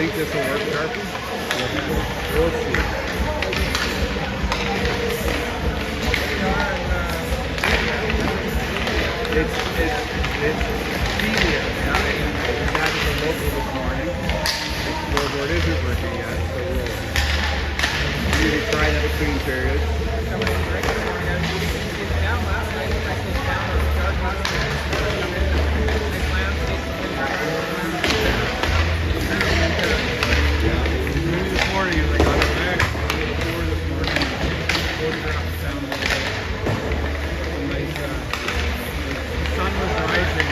think this will work, Sharpie? We'll see. It's Delia. That is a local this morning. Scoreboard isn't working yet, so we'll maybe try that between periods. This morning, as I got it back, before this morning, photographed down a nice, the sun was rising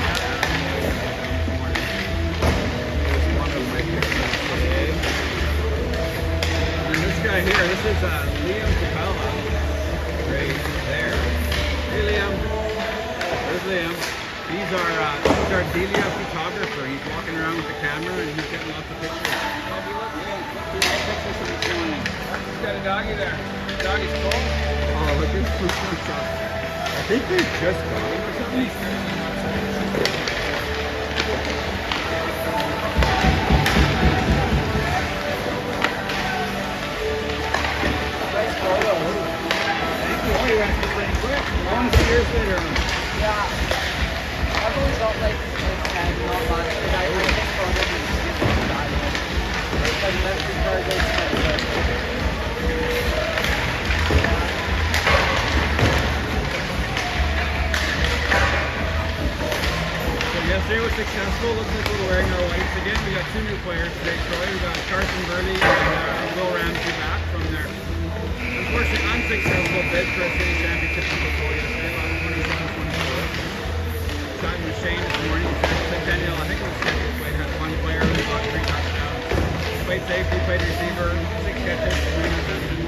this morning. It was one of my pictures today. And this guy here, this is Liam right there. Hey Liam, there's Liam. He's our Delia photographer. He's walking around with the camera and he's getting lots of pictures. He's got a doggy there. Doggy's cold. Oh, look at this. I think they just got him or something. Nice photo. Thank you. Oh, you guys are playing quick. I want to see yours later. Yeah. I've always felt like not much, but I really think for it is yesterday was successful. Looks like we're wearing our whites again. We got two new players today, Troy. We got Carson Burley and Will Ramsey back from their unfortunately unsuccessful bid for a city championship in football yesterday, about 27-24. Chatting with Shane this morning. Daniel, I think it was scheduled to play. Had one player who got 3 touchdowns. Played safety, played receiver, 6 catches, 3 interceptions.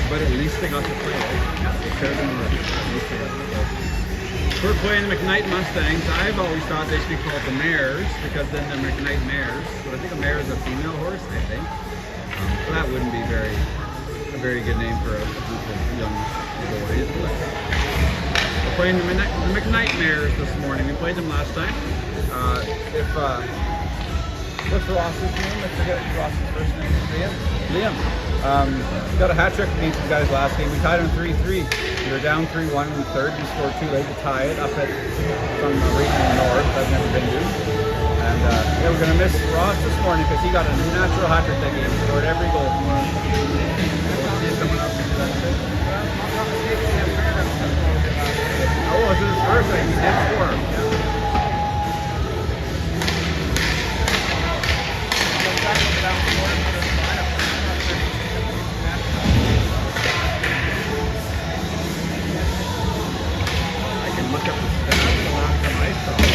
But at least they got to play. We're playing the McKnight Mustangs. I've always thought they should be called the Mares because then they're McKnight Mares. But I think a mare is a female horse, I think. So that wouldn't be a very good name for a group of young boys. We're playing the McKnight Mares this morning. We played them last time. What's Ross's name? I forget Ross's first name. Liam. Got a hat trick against the guys last game. We tied him 3-3. We were down 3-1 in the third. We scored 2 late to tie it up at some regional north I've never been to. And yeah, we're going to miss Ross this morning because he got a natural hat trick that game. He scored every goal for us. Someone else can do that. Oh, this is his first thing. He did score. Look up the stats the last time I saw it.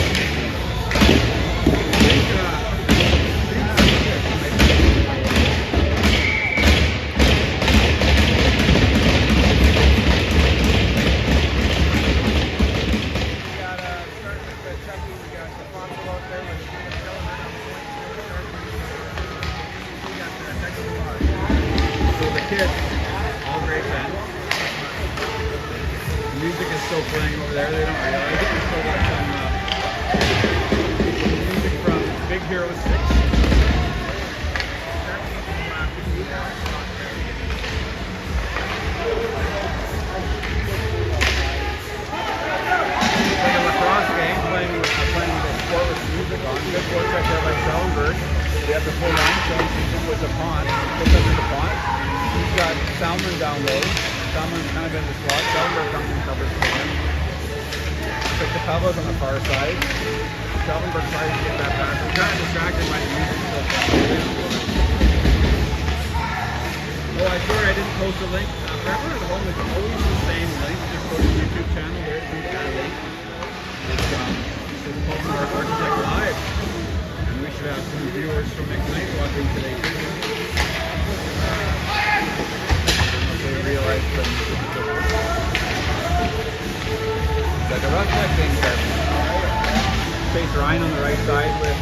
So the kids, all great fans. Music is still playing over there, they don't realize it. We still got some music from Big Hero 6. Like a lacrosse game, playing with a sport with music on. Good forecheck there by Schellenberg. We have the full line showing season with the pond. Puts up in the pond. He's got Salmon down low. Salmon's kind of in the slot. Schellenberg comes and covers for him. Pick the Pavlos on the far side. Schellenberg tries to get that back. We're kind of distracted by the music still playing. Oh, I swear I didn't post a link. Forever at home is always the same link. Just go to the YouTube channel. There's that link. It's posted our Architect Live. And we should have some viewers from McKnight watching today too. They realize that it's like a roughneck thing. Chase Ryan on the right side with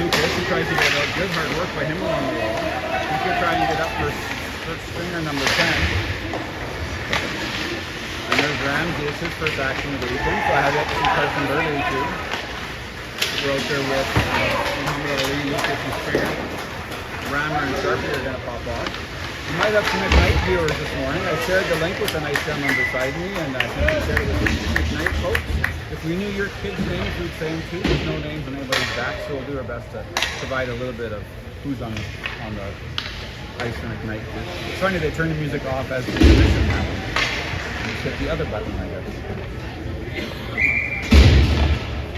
Lucas, who tries to get out. Good hard work by him along the wall. He could try and get up for stringer number 10. And there's Ramsey. It's his first action of the evening. So I have yet to see Carson Burley too. We're out there with Muhammad Ali, Lucas, and Stringer. Rammer and Sharpie are going to pop off. We might have some McKnight viewers this morning. I shared the link with a nice gentleman beside me, and I think we shared it with the McKnight folks. If we knew your kids' names, we'd say them too. There's no names on anybody's back, so we'll do our best to provide a little bit of who's on the ice for McKnight. It's funny, they turn the music off as the intermission happens. Just hit the other button, I guess.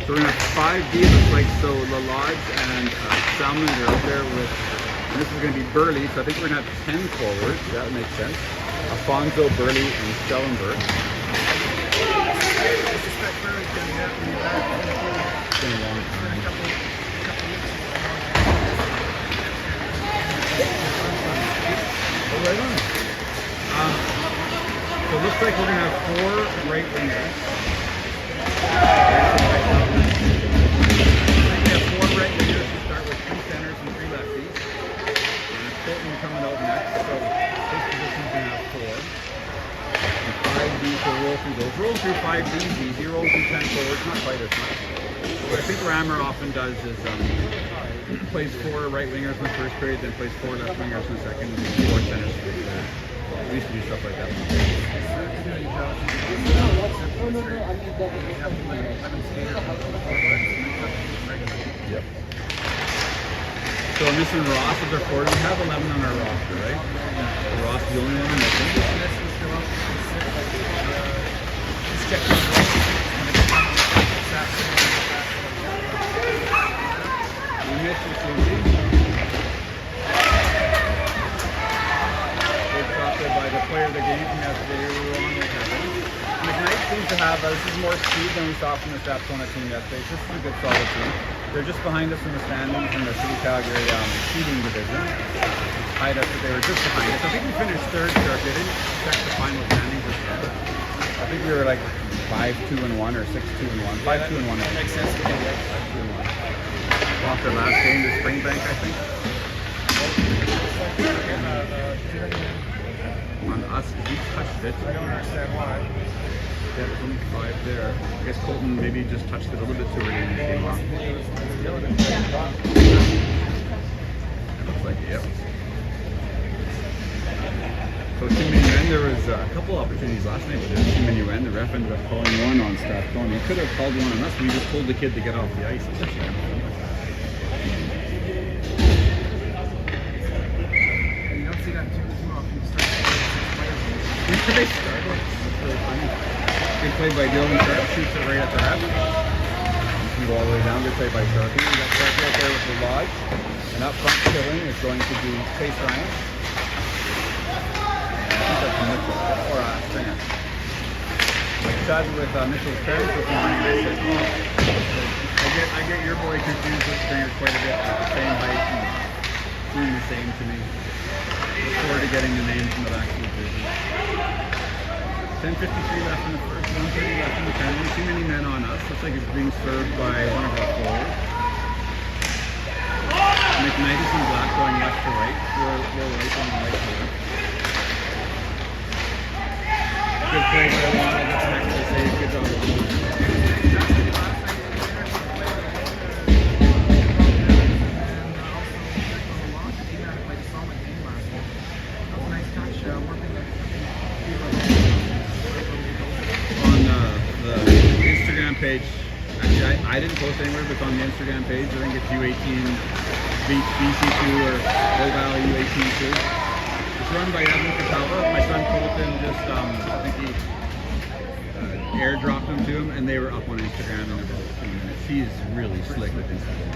So we're going to have 5D, it looks like, so Lalage and Salmon are out there with, and this is going to be Burley, so I think we're going to have 10 forwards, that makes sense. Alfonso, Burley, and Stellenberg. I suspect Burley's going to be out in the back. It's been a long time. Oh, right on. So it looks like we're going to have 4 right wingers. We have 4 right wingers to start with 2 centers and 3 lefties. And Colton coming out next, so this position's going to have 4. And 5D, so roll through those. Roll through 5D is easy, roll through 10 forwards, not quite as much. What I think Rammer often does is plays 4 right wingers in the first period, then plays 4 left wingers in the second, and 4 centers in the third. We used to do stuff like that. Yep. So I'm missing Ross as our forward. We have 11 on our roster, right? Yeah. Ross is the only one I'm missing. We missed you, Susie. By the player of the game from yesterday, we were on with Kevin. McKnight seems to have, this is more speed than we saw from the Strathcona team yesterday. This is a good solid team. They're just behind us in the standings in the City Calgary seeding division. Tied us, but they were just behind us. I think we finished 3rd, Sharp. They didn't check the final standings or something. I think we were like 5-2-1 or 6-2-1. 5-2-1. Makes sense to me. 5-2-1. Lost their last game to Springbank, I think. On us, he touched it. I don't understand why. Yeah, there's only 5 there. I guess Colton maybe just touched it a little bit too early in the game. It looks like it, yep. So too many men, there was a couple opportunities last night, but there was too many men. The ref ended up calling one on Strathcona. He could have called one on us, but he just told the kid to get off the ice. It's just kind of funny. You don't see that too often. They started. It's really funny. Good play by Dylan Sharp, shoots it right at the ref. You can go all the way down. Good play by Sharpie. We got Sharpie out there with the lodge. And up front killing is going to be Chase Ryan. I think that's Mitchell, or Stringer. I chatted with Mitchell's parents this morning and I said, oh, I get your boy confused with Stringer quite a bit. At the same height and seem the same to me. Look forward to getting the names from the back of the jersey. 10:53 left in the first, 1:30 left in the penalty. Too many men on us. Looks like it's being served by one of our forwards. McKnight is in black going left to right. We're right on the right here. Good play by Waddle. Gets an extra save. Good job. Page. Actually, I didn't post anywhere, but it's on the Instagram page. I think it's U18 BC2 or Low Valley U18-2. It's run by Evan Catawba. My son Colton just, I think he airdropped them to him, and they were up on Instagram in about 2 minutes. He's really slick with Instagram.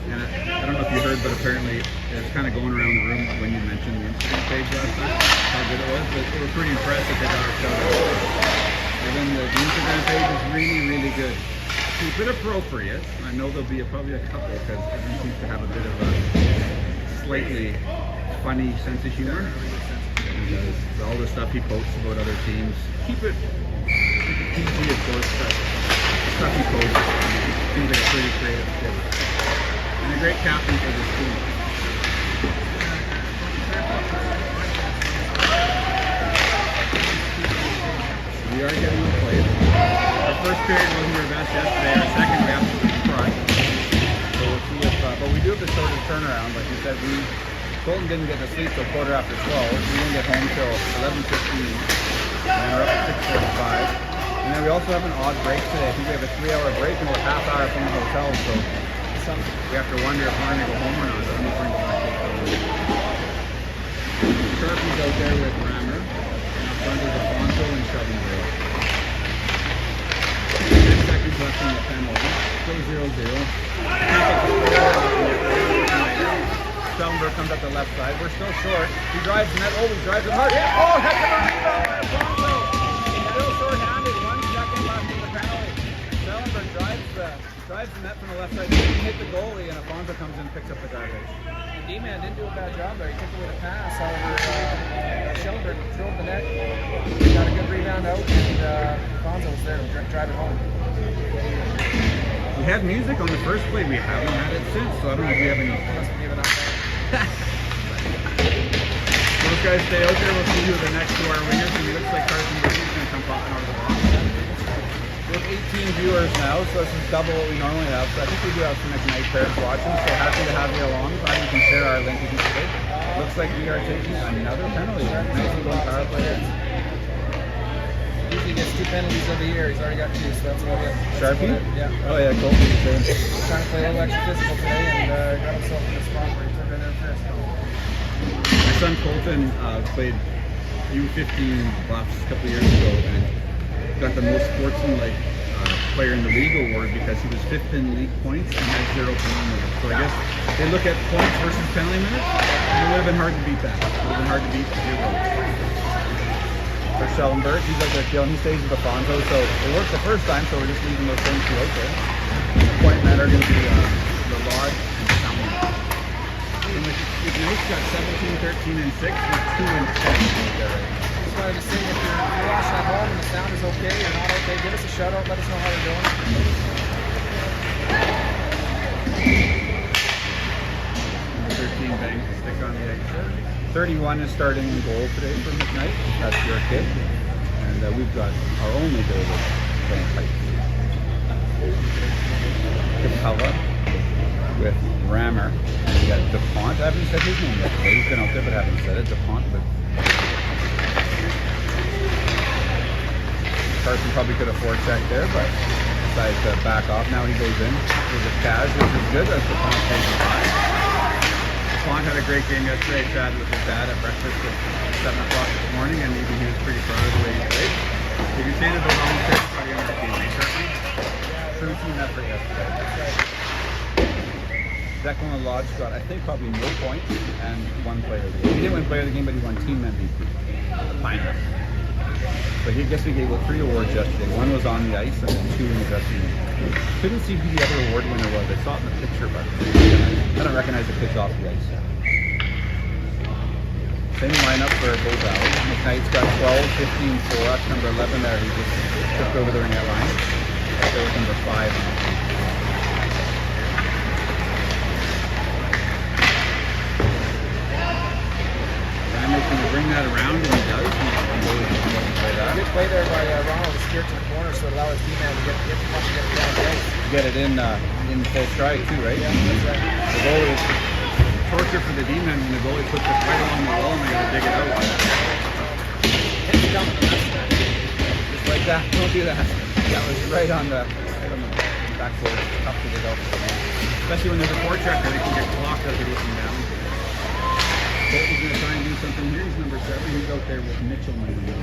And I don't know if you heard, but apparently it's kind of going around the room when you mentioned the Instagram page last time, how good it was. But they were pretty impressed that they got our shout out. And then the Instagram page is really, really good. It's a bit appropriate. I know there'll be probably a couple because everyone seems to have a bit of a slightly funny sense of humor. And all the stuff he posts about other teams. Keep it PG, of course, but the stuff he posts seems like a pretty creative kid. And and a great captain for this team. We are getting played. Our first period wasn't our best yesterday. Our second we absolutely crushed. So we'll see if, but we do have the shortest turnaround. Like you said, Colton didn't get to sleep till 12:15. We didn't get home till 11:15. And we're up at 6:45. And then we also have an odd break today. I think we have a 3-hour break and we're a half hour from the hotel. So we have to wonder if we're going to go home or not. I don't know if we're going to go home. Sharpie's out there with Rammer. And up front is Alfonso and Sheldonville. 10 seconds left in the penalty. Still 0-0. Sheldonville comes up the left side. We're still short. He drives the net. Oh, he drives it hard. Oh, heck of a rebound by Alfonso. Still short-handed. 1 second left in the penalty. Sheldonville drives the net from the left side. He hit the goalie, and Alfonso comes in and picks up the garbage. The D-man didn't do a bad job there. He took away the pass. However, Sheldon drove the net, got a good rebound out, and Alfonso was there to drive it home. We had music on the first play. We haven't had it since, so I don't know if we have any. Must be giving up there. Those guys stay out there. We'll see who the next 2 are wingers. And it looks like Carson Murphy's going to come popping out of the box. We have 18 viewers now, so this is double what we normally have. So I think we do have some McKnight pairs watching, so happy to have you along. Glad you can share our link with you today. Looks like we are taking another penalty. Nice and going power play. Usually gets 2 penalties every year. He's already got 2, so that's what it is. Sharpie? Yeah. Oh yeah, Colton. Trying to play a little extra physical today and got himself in a spot where he took it in first. My son Colton played U15 Buffs a couple years ago and got the most sportsmanlike player in the league award because he was 5th in league points and had 0 penalty minutes. So I guess they look at points versus penalty minutes, and it would have been hard to beat that. It would have been hard to beat 0. For Schellenberg, he's out there killing. He stays with Alfonso, so it worked the first time, so we're just leaving those same 2 out there. The point men are going to be the Lodge and Salmon. And McKnight's got 17, 13, and 6 with 2 and 10 out there right now. Just wanted to say, if you're watching at home and the sound is okay or not okay, give us a shout out, let us know how you're doing. 13 bangs to stick on the egg. 31 is starting in goal today for McKnight. That's your kid. And we've got our only goalie playing tight. Capella with Rammer. And we got DuPont. I haven't said his name yet. He's been out there, but I haven't said it. DuPont with Carson probably could have forechecked there, but decided to back off. Now he goes in with the Kaz, which is good. That's DuPont taking 5. Font had a great game yesterday. Chatted with his dad at breakfast at 7 o'clock this morning, and even he was pretty proud of the way he played. You can say that about almost everybody on our team, right, Sharpie? True team effort yesterday. Declan Lodge got, I think, probably no points and 1 player of the game. He didn't win player of the game, but he won team MVP. Final. But I guess we gave 3 awards yesterday. 1 was on the ice and then 2 in the dressing room. Couldn't see who the other award winner was. I saw it in the picture, but I don't recognize the pitch off the ice. Same lineup for both Valley. McKnight's got 12, 15, 4. That's number 11 there. He just tripped over the ring at line. There was number 5 on the team. Rammer's going to bring that around, and he does. Good play there by Ronald to steer to the corner so it allowed his D-man to get it down the ice. Get it in full stride too, right? Yeah, that's right. The goalie is torture for the D-man when the goalie puts it right along the wall and they gotta dig it out. It's coming. Just like that. Don't do that. That was right on the back foot. Tough to dig out. Especially when there's a forechecker, they can get clocked as they're looking down. Colton's gonna try and do something here. He's number 7. He's out there with Mitchell number 9.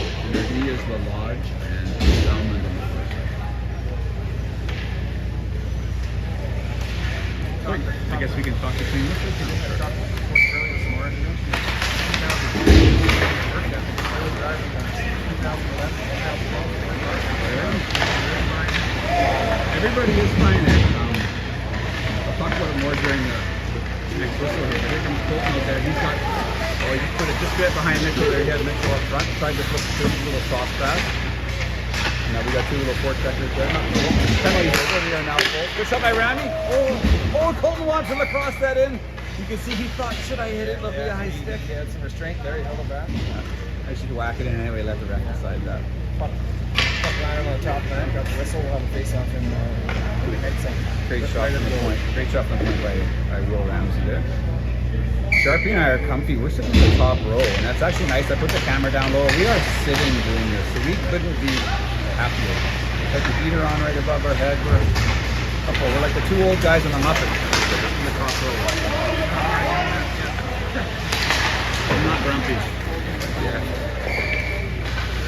And there he is, the Lodge and Salmon in the first. I guess we can talk between this now. Everybody is fine there. I'll talk about it more during the next whistle here. Here comes Colton out there. He's got, he just put it just a bit behind Mitchell there. He had Mitchell up front. Tried to flip the little soft pass. Now we got two little four checkers there. Penalties over here now, full. Good shot by Rami. Oh, Colton wants to lacrosse that in. You can see he thought, should I hit it? Love the high stick. He had some restraint there. He held it back. I should whack it in anyway. Let the ref decide that. Puck line on the top man. Got the whistle. We'll have a face off in the head zone. Great shot from the point. Great shot from the point by Will Ramsey there. Sharpie and I are comfy. We're sitting in the top row, and that's actually nice. I put the camera down low. We are sitting doing this, so we couldn't be happier. Got the heater on right above our head. We're like the two old guys in the Muppet in the top row. I'm not grumpy. Yeah.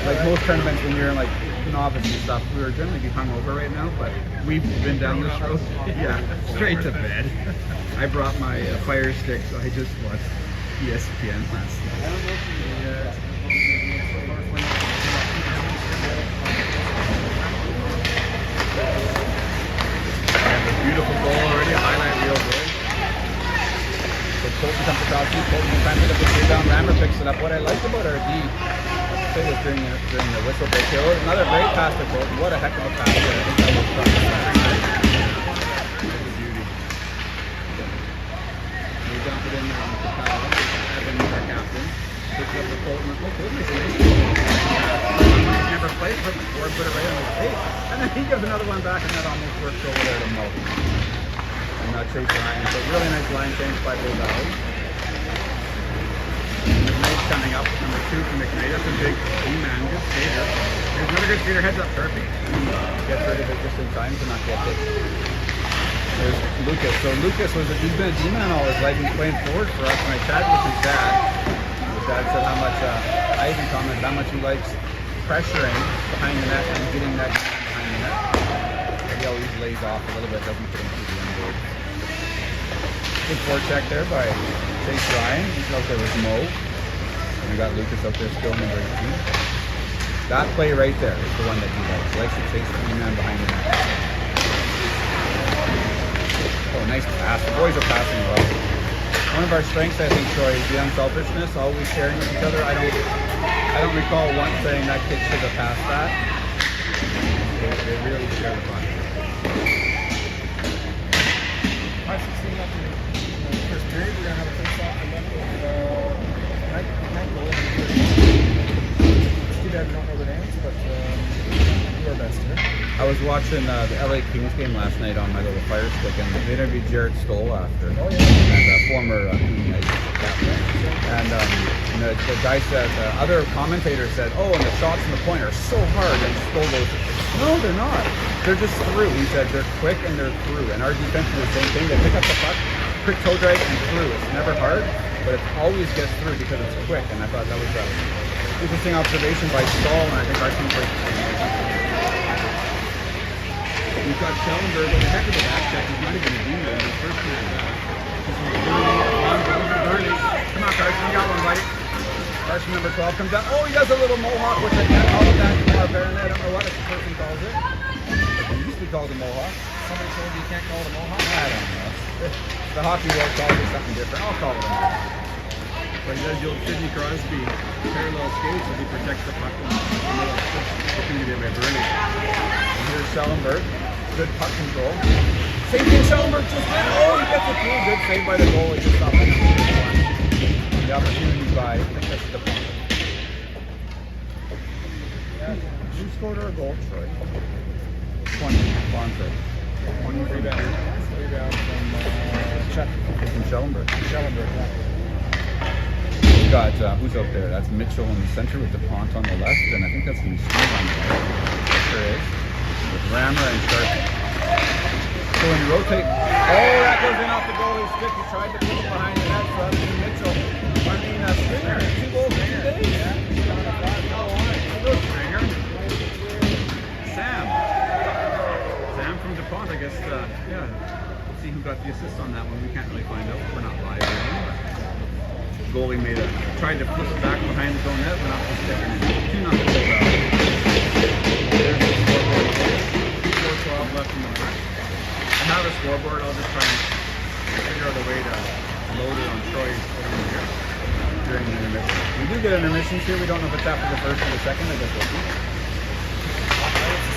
Like most tournaments, when you're in like novice and stuff, we were generally be hungover right now, but we've been down this road. Yeah, straight to bed. I brought my fire stick, so I just watched ESPN last night. Beautiful goal already, a highlight reel goal. So Colton comes across you, Colton finds it up the rebound, Rammer picks it up. What I liked about our D, say was during the whistle break here, another great pass to Colton. What a heck of a pass there. I think that was fun. We dump it in there on the Kyle. Evan, our captain, picks it up to Colton. Oh, Colton is nice. Never played for before, put it right on his tape. And then he gives another one back, and that almost works over there to Mo. And Chase Ryan. So really nice line change by Bill Valley. McKnight's coming up with number 2 from McKnight. That's a big D-man. Good skater. There's another good skater. Heads up perfect. Gets rid of it just in time to not get hit. There's Lucas. So Lucas he's been a D-man all his life. He's playing forward for us. When I chatted with his dad said how much, Ivan commented how much he likes pressuring behind the net and getting that behind the net. He always lays off a little bit, doesn't put him through the end board. Good forecheck there by Chase Ryan. He's out there with Mo. And we got Lucas out there still, number 18. That play right there is the one that he likes. He likes to chase the man behind the net. Oh, nice pass. The boys are passing well. One of our strengths, I think, Troy, is the unselfishness, always sharing with each other. I don't recall once saying that kid should have passed that. They really share the fun. 5-16 left in the first period. We're going to have a face-off and left with McKnight goal. It's too bad we don't know the names, but do our best here. I was watching the LA Kings game last night on my little Fire Stick, and they interviewed Jared Stoll after, and former captain. And the guy said, other commentators said, oh, and the shots from the point are so hard, and Stoll goes, no, they're not. They're just through. He said they're quick and they're through. And our defense is the same thing. They pick up the puck, quick toe drag, and through. It's never hard, but it always gets through because it's quick. And I thought that was an interesting observation by Stoll, and I think our team plays the same way. We've got Schellenberg with a heck of a back check. He's not even a D-man. His first man back. Come on, Carson. You got one, buddy. Carson, number 12, comes out. Oh, he does a little mohawk, which I can't call it that anymore, apparently. I don't know what the person calls it. It used to be called a mohawk. Somebody told you can't call it a mohawk? I don't know. The hockey world calls it something different. I'll call it a mohawk. But he does the old Sidney Crosby parallel skates as he protects the puck from the opportunity by Bernie. And here's Schellenberg. Good puck control. Same thing Schellenberg just did. Oh, he gets it through. Good save by the goalie. Just stopped it. The opportunity by the puck. Who scored our goal, Troy? 20. Bonford. 20 Rebound from Chuck. From Schellenberg. Schellenberg, yeah. We've got, who's up there? That's Mitchell in the center with DuPont on the left, and I think that's going to be Steve on the right. Sure is. With Rammer and Sharp. So when you rotate, oh, that goes in off the goalie's stick. He tried to put it behind the net, so that's Mitchell. I mean, Stringer, 2 goals in 2 days. Yeah, he's on a 5-0 on. Stringer. Sam from DuPont, I guess, yeah. Let's see who got the assist on that one. We can't really find out. We're not live yet. Goalie tried to flip it back behind his own net, but not the stick, and it's 2-0 goal out. There's the scoreboard. 4:12 left in the match. I have a scoreboard. I'll just try and figure out a way to load it on Troy's phone here during the intermission. We do get intermissions here. We don't know if it's after the first or the second. I guess we'll see.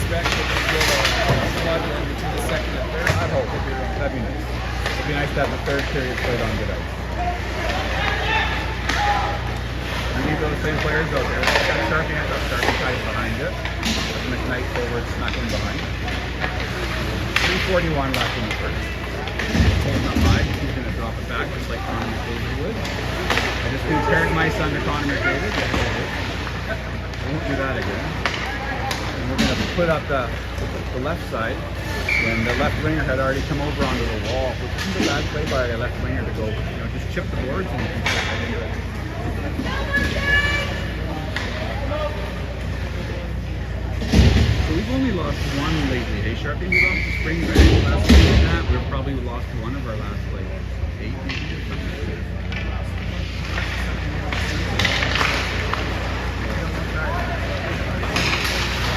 expect that you get a flood in between the second and third. I hope. That'd be nice. It'd be nice to have the third period played on good ice. And leave those same players out there. That Sharpie ends up Sharpie ties behind it. With McKnight forward snuck in behind. 3:41 left in the first. Holding up high. He's going to drop it back just like Connor McDavid would. I just compared my son to Connor McDavid. Yes, I did. I won't do that again. And we're going to put up the left side when the left winger had already come over onto the wall, which isn't a bad play by a left winger to go, just chip the boards and you can chip right into it. So we've only lost one lately, hey Sharpie? We lost the spring break last week and that. We've probably lost one of our last like 8 maybe or something.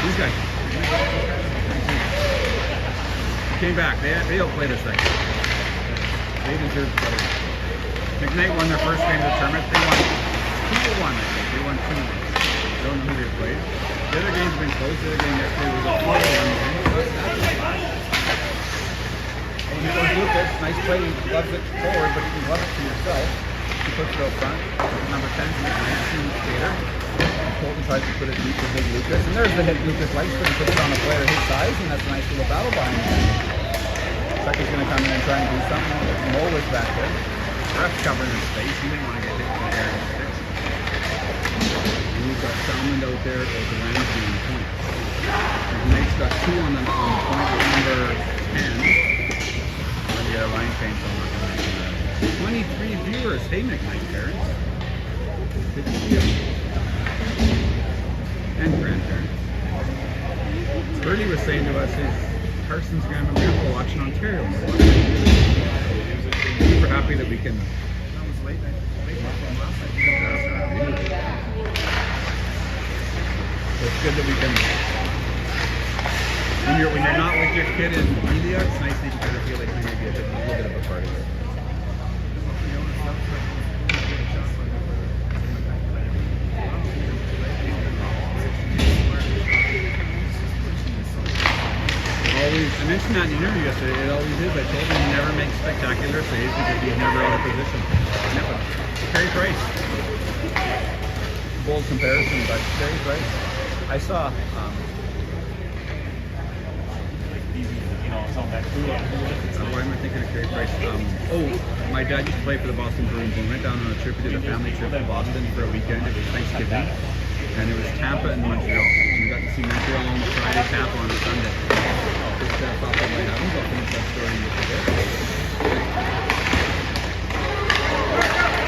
These guys came back. They'll play this thing. They deserve better. McKnight won their first game of the tournament. They won 2-1, I think. They won 2-1. I don't know who they played. The other game's been close. The other game yesterday was a 4-1 game. And here goes Lucas. Nice play. He loves it forward, but you can love it to yourself. He puts it out front. Number 10 is McKnight, skater. Colton tries to put it deep to big Lucas, and there's the hit Lucas likes, but he puts it on a player his size, and that's a nice little battle behind him. Chucky's going to come in and try and do something. Mo was back there. Ref's covering his face. He didn't want to get hit from the air and sticks. And we've got Salmond out there at the Ramsey on the point. McKnight's got 2 on the point with number 10. On the line change, so I'm not going to mention that. 23 viewers. Hey, McKnight parents. Good to see you. And grandparents. Bertie was saying to us, Carson's grandma grandpa watching Ontario. Super happy that we can. That was late night. It's good that we can. When you're not with your kid in Delia, it's nice that you kind of feel like you may be a little bit of a part of it. I mentioned that in the interview yesterday. It always is. I told him he never makes spectacular saves because he's never out of position. Never. Carey Price. Bold comparison, but Carey Price. I saw. Why am I thinking of Carey Price? My dad used to play for the Boston Bruins. We went down on a trip. We did a family trip to Boston for a weekend. It was Thanksgiving, and it was Tampa and Montreal. We got to see Montreal on the Friday, Tampa on the Sunday.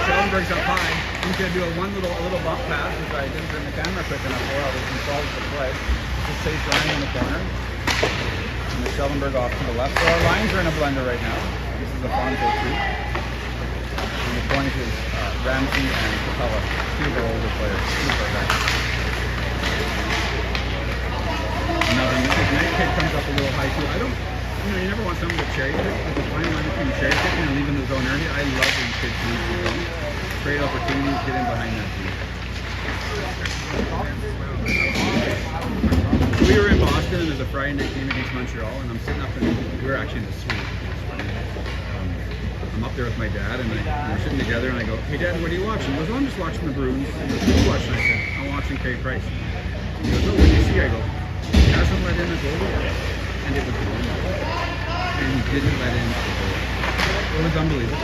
Schellenberg's up high. He's going to do a little bump pass, which I didn't turn the camera quick enough for. I was involved with the play. Just chase Ryan in the corner. And the Schellenberg off to the left. So our lines are in a blender right now. This is a Fonzo 2. And the point is Ramsey and Capella. 2 of our older players. 2 of our guys. Now the McKnight kid comes up a little high too. I don't, you never want someone to cherry pick. There's a fine line between cherry picking and leaving the zone early. I love when kids leave the zone. Great opportunities, get in behind that team. So we were in Boston and there's a Friday night game against Montreal, and I'm sitting up in, we were actually in the suite. I'm up there with my dad, and we're sitting together, and I go, "Hey Dad, what are you watching?" He goes, "Oh, I'm just watching the Bruins." He goes, "What are you watching?" I said, "I'm watching Carey Price." He goes, "Oh, what do you see?" I go, "He hasn't let in a goal yet." And it was one. And he didn't let in a goal. It was unbelievable.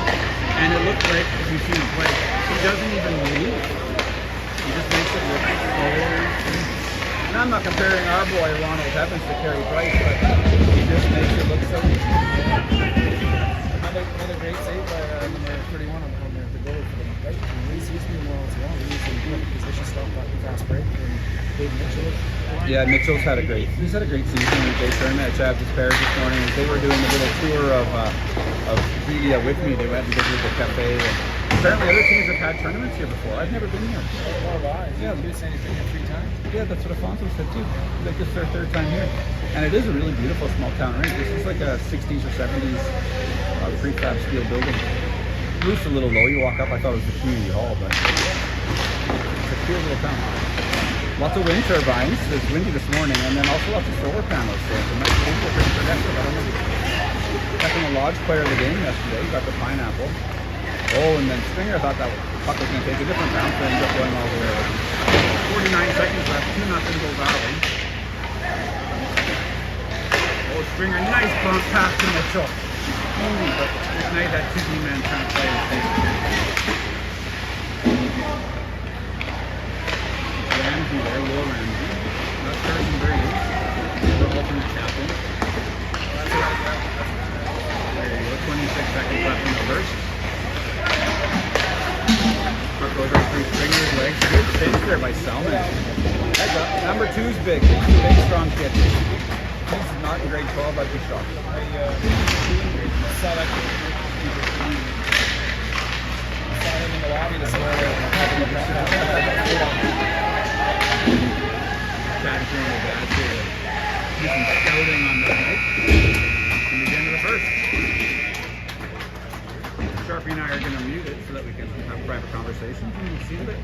And it looked like, if you see him play, he doesn't even move. He just makes it look so. And I'm not comparing our boy Ronald Evans to Carey Price, but he just makes it look so easy. Another great save by number 31 on the goal for them. Right? He's doing well as well. He's in good position, stop that fast break. And Dave Mitchell. Yeah, Mitchell's had a great season in the Bay Tournament at Chavez Parish this morning. They were doing a little tour of Delia with me. They went and visited the cafe. And apparently other teams have had tournaments here before. I've never been here. Oh, wow. Yeah, you saying he's been here 3 times? Yeah, that's what Afonso said too. Like this is their 3rd time here. And it is a really beautiful small town rink. This is like a 60s or 70s prefab steel building. Roof's a little low. You walk up, I thought it was the community hall, but it's a cool little town. Lots of wind turbines. It's windy this morning, and then also lots of solar panels. So it's a nice thing. They're pretty productive. I don't know. Checking the Lodge player of the game yesterday. Got the pineapple. Oh, and then Stringer thought that puck was going to take a different bounce, but ended up going all the way around. 49 seconds left. 2-0 Gold Valley. Oh, Stringer, nice bump pass to Mitchell. But McKnight had 2 D-men trying to play his game. Ramsey there, Will Ramsey. Not starting very loose. The alternate captain. There you go, 26 seconds left in the first. Puck goes right through Stringer's legs. Good pinch there by Salmon. Heads up. Number 2's big. He's a big, strong kid. He's not in grade 12, I'd be shocked. I saw that. Saw him in the lobby this morning. Chad's doing a bad too. Do some scouting on that night. And the end of the first. Sharpie and I are going to mute it so that we can have private conversations and we'll see you in a bit.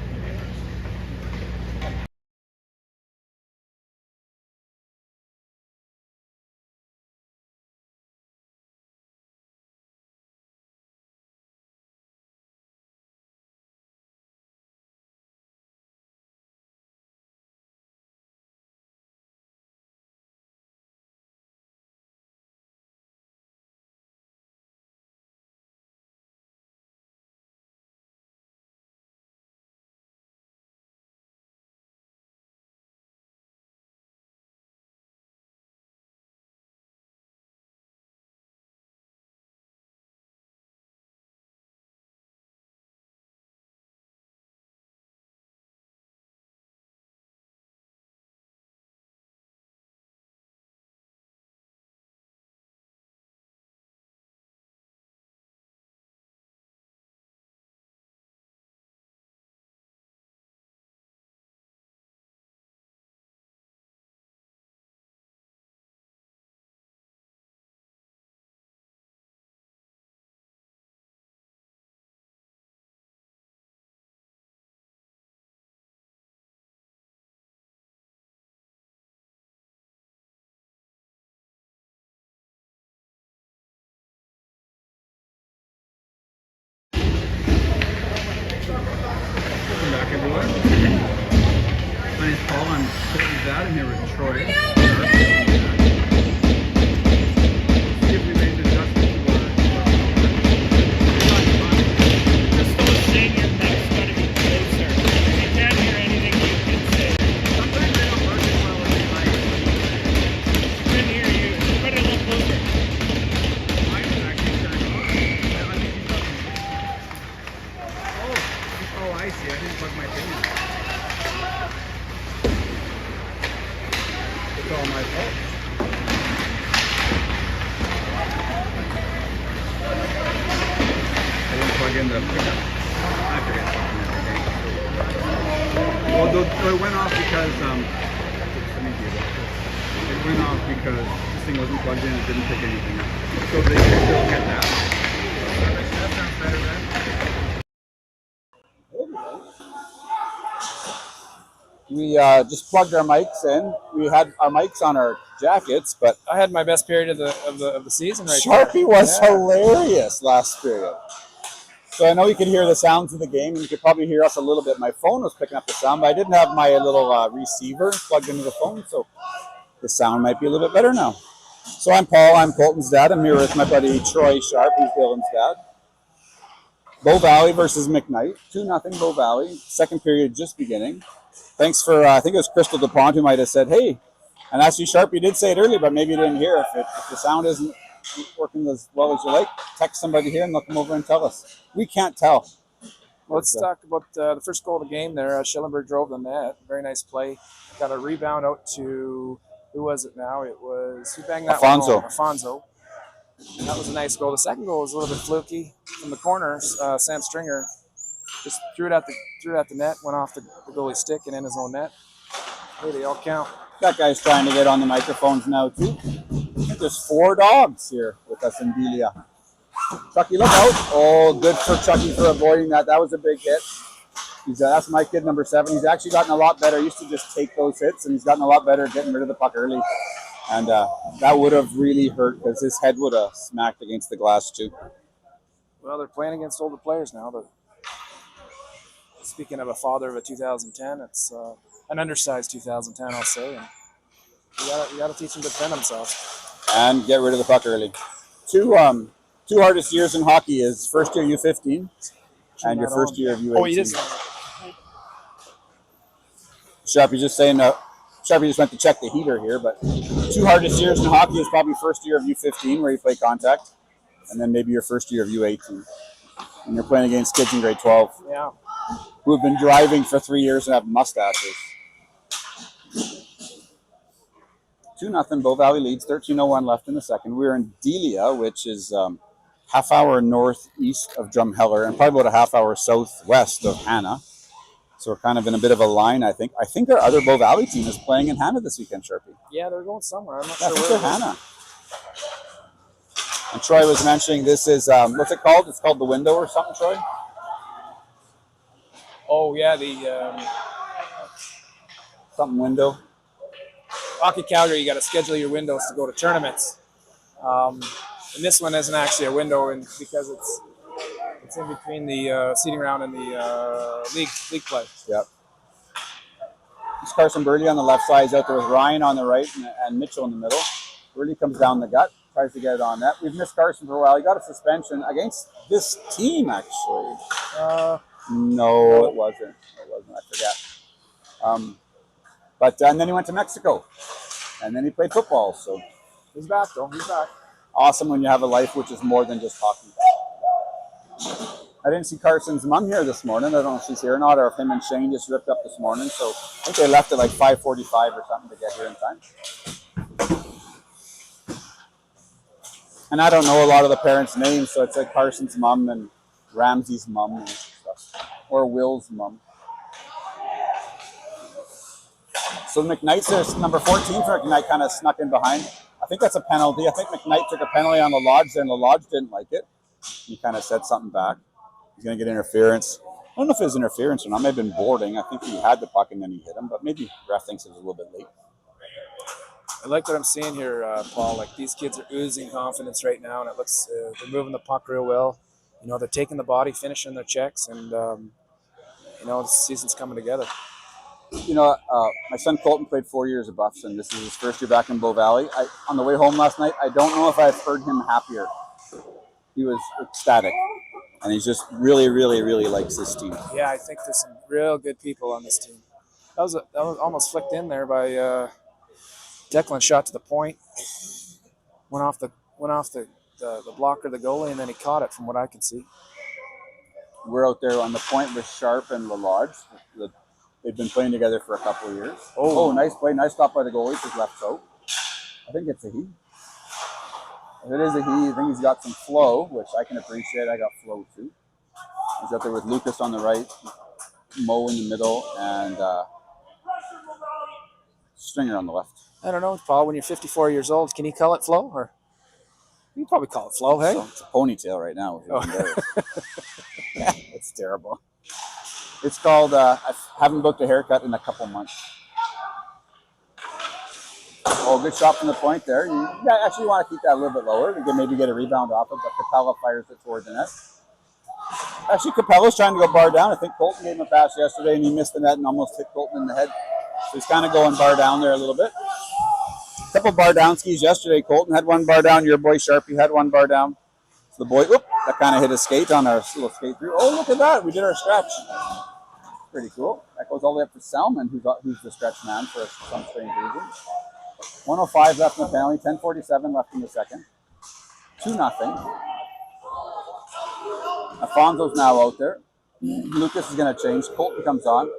Welcome back, everyone. My name's Paul. I'm Colton's dad. I'm here with Troy. See if we made the adjustment to our Saying your mic's got to be closer. I can't hear anything you can say. sometimes they don't work as well as they like. Couldn't hear you. Put it a little closer. Mine is actually turned on. I think he's up. Oh, I see. I didn't plug my thing in. It's all my fault. I didn't plug in the pickup. I forget something every day. Well, it went off because let me do this. It went off because this thing wasn't plugged in. It didn't pick anything up. So they can still get that. That sounds better, man. We just plugged our mics in. We had our mics on our jackets, but I had my best period of the season right Sharpie there. was Yeah. hilarious last period. So I know you could hear the sounds of the game, and you could probably hear us a little bit. My phone was picking up the sound, but I didn't have my little receiver plugged into the phone, so the sound might be a little bit better now. So I'm Paul. I'm Colton's dad. I'm here with my buddy Troy Sharp. He's Dylan's dad. Bow Valley versus McKnight. 2-0 Bow Valley. Second period just beginning. Thanks for, I think it was Crystal DuPont who might have said, hey, and actually Sharp, you did say it earlier, but maybe you didn't hear. If the sound isn't working as well as you like, text somebody here and they'll come over and tell us. We can't tell. Let's talk about the first goal of the game there. Schillenberg drove the net. Very nice play. Got a rebound out to, who was it now? It was, who banged that one home? Alfonso. And that was a nice goal. The second goal was a little bit fluky from the corner. Sam Stringer just threw it at the net, went off the goalie's stick and in his own net. Hey, they all count. That guy's trying to get on the microphones now too. I think there's 4 dogs here with us in Delia. Chucky, look out. Oh, good for Chucky for avoiding that. That was a big hit. That's my kid, number 7. He's actually gotten a lot better. He used to just take those hits, and he's gotten a lot better at getting rid of the puck early. And that would have really hurt because his head would have smacked against the glass too. Well, they're playing against older players now. Speaking of a father of a 2010, it's an undersized 2010, I'll say. And you got to teach them to defend themselves. And get rid of the puck early. Two hardest years in hockey is first year U15 and your first year of U18. Oh, you just. Sharpie just saying, Sharpie just went to check the heater here, but 2 hardest years in hockey is probably first year of U15 where you play contact, and then maybe your first year of U18. And you're playing against kids in grade 12 who have been driving for 3 years and have mustaches. 2-0, Bow Valley leads, 13:01 left in the second. We're in Delia, which is half hour northeast of Drumheller and probably about a half hour southwest of Hannah. So we're kind of in a bit of a line, I think. I think our other Bow Valley team is playing in Hannah this weekend, Sharpie. Yeah, they're going somewhere. I'm not I sure think where. they're Hannah. And Troy was mentioning this is, what's it called? It's called The Window or something, Troy? Oh, yeah, the Something window. Hockey Calgary, you got to schedule your windows to go to tournaments. And this one isn't actually a window because it's in between the seeding round and the league play. Yep. It's Carson Burley on the left side. He's out there with Ryan on the right and Mitchell in the middle. Burley comes down the gut, tries to get it on net. We've missed Carson for a while. He got a suspension against this team, actually. No, it wasn't. I forget. And then he went to Mexico. And then he played football. So He's back, though. He's back. awesome when you have a life which is more than just hockey. I didn't see Carson's mom here this morning. I don't know if she's here or not, or if him and Shane just ripped up this morning. So I think they left at like 5:45 or something to get here in time. And I don't know a lot of the parents' names, so it's like Carson's mom and Ramsey's mom and stuff, or Will's mom. So McKnight's there, number 14 for McKnight, kind of snuck in behind. I think that's a penalty. I think McKnight took a penalty on Lodge there, and Lodge didn't like it. He kind of said something back. He's going to get interference. I don't know if it was interference or not. It may have been boarding. I think he had the puck and then he hit him, but maybe ref thinks it was a little bit late. I like what I'm seeing here, Paul. Like, these kids are oozing confidence right now, and it looks they're moving the puck real well. You know, they're taking the body, finishing their checks, and the season's coming together. You know, my son Colton played 4 years of Buffs, and this is his first year back in Bow Valley. On the way home last night, I don't know if I've heard him happier. He was ecstatic, and he's just really, really, really likes this team. Yeah, I think there's some real good people on this team. That was almost flicked in there by Declan. Shot to the point, went off the blocker, the goalie, and then he caught it. From what I can see, We're out there on the point with Sharp and Lalage. They've been playing together for a couple of years. Oh, nice play. Nice stop by the goalie. His left toe. I think it's a he. If it is a he, I think he's got some flow, which I can appreciate. I got flow too. He's out there with Lucas on the right, Mo in the middle, and Stringer on the left. I don't know, Paul. When you're 54 years old, can you call it flow, or you can probably call it flow? Hey, So it's a ponytail right now. It's terrible. It's called, I haven't booked a haircut in a couple months. Oh, good shot from the point there. You actually want to keep that a little bit lower. You can maybe get a rebound off it, but Capella fires it towards the net. Actually, Capella's trying to go bar down. I think Colton gave him a pass yesterday, and he missed the net and almost hit Colton in the head. So he's kind of going bar down there a little bit. A couple bar down skis yesterday. Colton had one bar down. Your boy Sharpie had one bar down. So the boy, that kind of hit a skate on our little skate through. Oh, look at that. We did our stretch. Pretty cool. That goes all the way up to Salmon, who's the stretch man for some strange reason. 1:05 left in the penalty, 10:47 left in the second. 2-0. Afonso's now out there. Lucas is going to change. Colton comes on.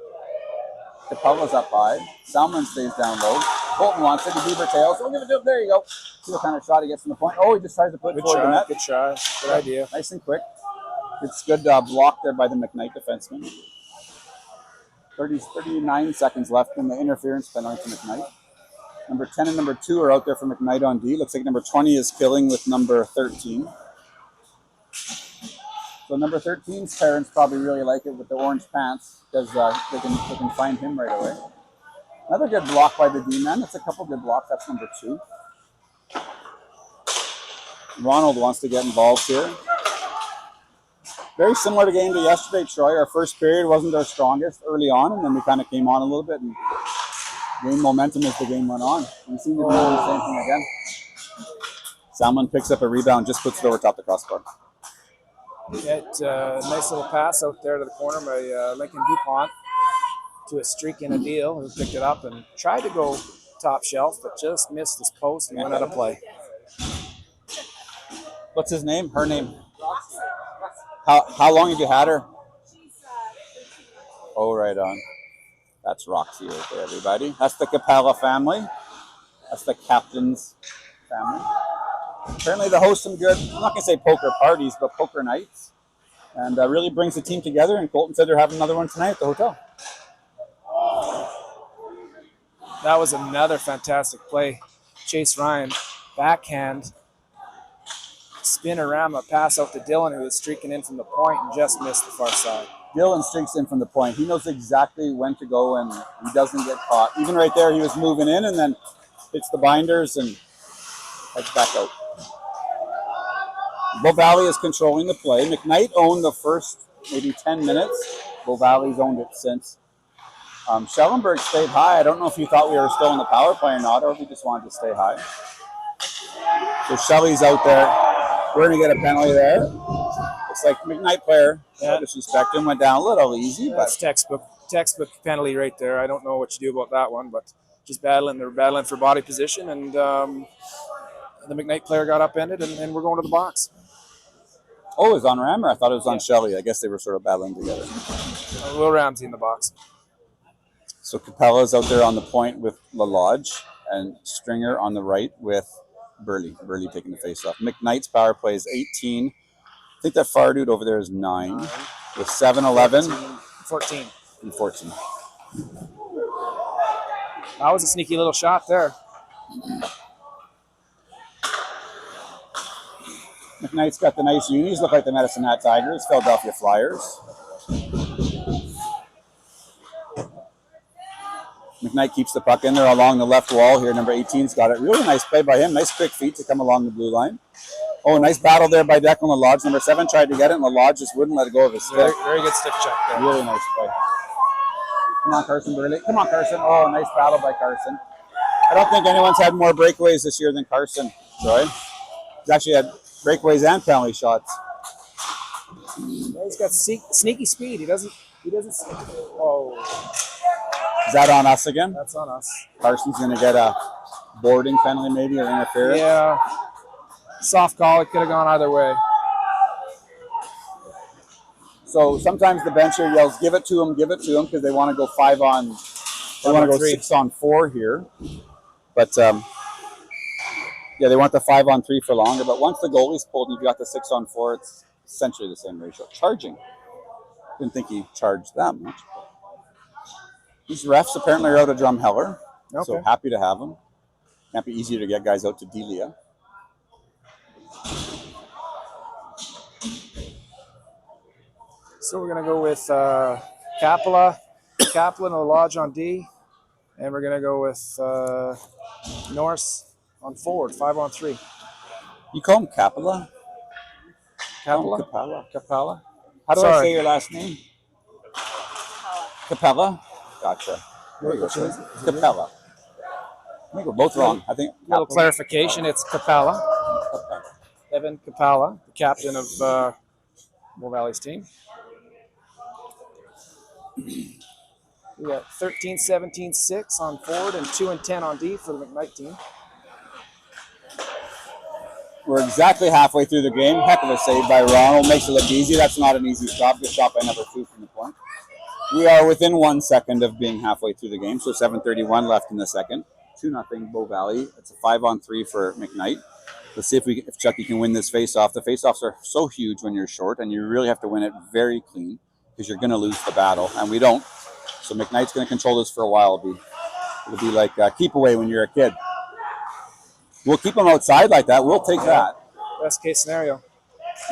Capella's up high. Salmon stays down low. Colton wants it. The Beaver tails. We'll give it to him. There you go. See what kind of shot he gets from the point. Oh, he just tries to put it toward the net. Good shot. Good idea. Nice and quick. It's good block there by the McKnight defenseman. 39 seconds left in the interference penalty to McKnight. Number 10 and number 2 are out there for McKnight on D. Looks like number 20 is killing with number 13. So number 13's parents probably really like it with the orange pants because they can find him right away. Another good block by the D-man. That's a couple good blocks. That's number 2. Ronald wants to get involved here. Very similar to game to yesterday, Troy. Our first period wasn't our strongest early on, and then we kind of came on a little bit and gained momentum as the game went on. We seem to be doing the same thing again. Salmon picks up a rebound, just puts it over top the crossbar. Get a nice little pass out there to the corner by Lincoln DuPont to a streak in a deal who picked it up and tried to go top shelf, but just missed his post and went out of play. What's his name? Her name? How long have you had her? Oh, right on. That's Roxy right there, everybody. That's the Capella family. That's the captain's family. Apparently they host some good, I'm not going to say poker parties, but poker nights. And really brings the team together. And Colton said they're having another one tonight at the hotel. That was another fantastic play. Chase Ryan, backhand, spinorama, pass out to Dylan, who was streaking in from the point and just missed the far side. Dylan streaks in from the point. He knows exactly when to go and he doesn't get caught. Even right there, he was moving in and then hits the binders and heads back out. Bow Valley is controlling the play. McKnight owned the first maybe 10 minutes. Bow Valley's owned it since. Schellenberg stayed high. I don't know if you thought we were still in the power play or not, or if we just wanted to stay high. So Shelley's out there. We're going to get a penalty there. It's like McKnight player, no disrespect him, went down a little easy. That's textbook penalty right there. I don't know what you do about that one, but just battling. They're battling for body position, and the McKnight player got upended, and we're going to the box. Oh, it was on Rammer? I thought it was on Shelley. I guess they were sort of battling together. Will Ramsey in the box. So Capella's out there on the point with LaLodge, and Stringer on the right with Burley. Burley taking the face off. McKnight's power play is 18. I think that far dude over there is 9. With 7, 11. 14. And 14. That was a sneaky little shot there. McKnight's got the nice unis. Look like the Medicine Hat Tigers, Philadelphia Flyers. McKnight keeps the puck in there along the left wall here. Number 18's got it. Really nice play by him. Nice quick feet to come along the blue line. Oh, nice battle there by Declan LaLodge. Number 7 tried to get it, and LaLodge just wouldn't let it go of his stick. Very good stick check there. Really nice play. Come on, Carson Burley. Come on, Carson. Oh, nice battle by Carson. I don't think anyone's had more breakaways this year than Carson, Troy. He's actually had breakaways and penalty shots. Yeah, he's got sneaky speed. He doesn't. Oh. Is that on us again? That's on us. Carson's going to get a boarding penalty maybe or interference. Yeah. Soft call. It could have gone either way. So sometimes the bench here yells, give it to him, because they want to go 5 on, they want to go 6 on 4 here. But, yeah, they want the 5 on 3 for longer. But once the goalie's pulled and you've got the 6 on 4, it's essentially the same ratio. Charging. Didn't think he charged that much. These refs apparently are out of Drumheller. Okay. So happy to have them. Can't be easier to get guys out to Delia. So we're going to go with Kaplan and Lodge on D. And we're going to go with Norris on forward, 5 on 3. You call him Capella? Capella? Capella. How do I say your last name? Capella. Gotcha. There you go. Capella. I think we're both wrong. I think. A little clarification. It's Capella. Evan Capella, the captain of Bow Valley's team. We got 13, 17, 6 on forward and 2 and 10 on D for the McKnight team. We're exactly halfway through the game. Heck of a save by Ronald. Makes it look easy. That's not an easy stop. Good shot by number 2 from the point. We are within 1 second of being halfway through the game, so 7:31 left in the second. 2-0 Bow Valley. It's a 5 on 3 for McKnight. Let's see if Chucky can win this face-off. The face-offs are so huge when you're short, and you really have to win it very clean because you're going to lose the battle, and we don't. So McKnight's going to control this for a while. It'll be like keep away when you're a kid. We'll keep them outside like that. We'll take that. Best case scenario.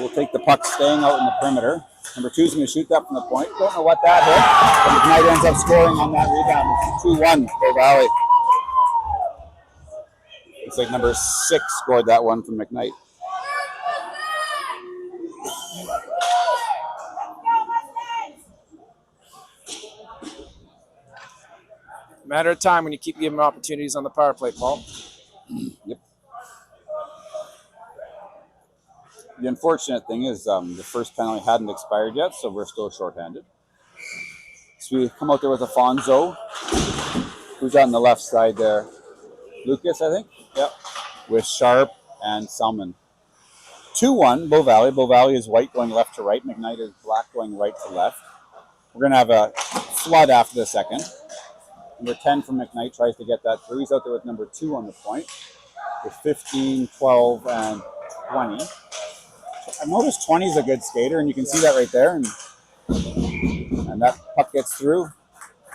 will take the puck staying out in the perimeter. Number 2 is going to shoot that from the point. Don't know what that hit. But McKnight ends up scoring on that rebound. It's 2-1 for Valley. It's like number 6 scored that one from McKnight. Matter of time when you keep giving opportunities on the power play, Paul. Yep. The unfortunate thing is the first penalty hadn't expired yet, so we're still shorthanded. So we come out there with Afonso, who's on the left side there. Lucas, I think. Yep. With Sharp and Salmon. 2-1, Bow Valley. Bow Valley is white going left to right. McKnight is black going right to left. We're going to have a flood after the second. Number 10 from McKnight tries to get that through. He's out there with number 2 on the point with 15, 12, and 20. I noticed 20 is a good skater, and you can see that right there. And that puck gets through,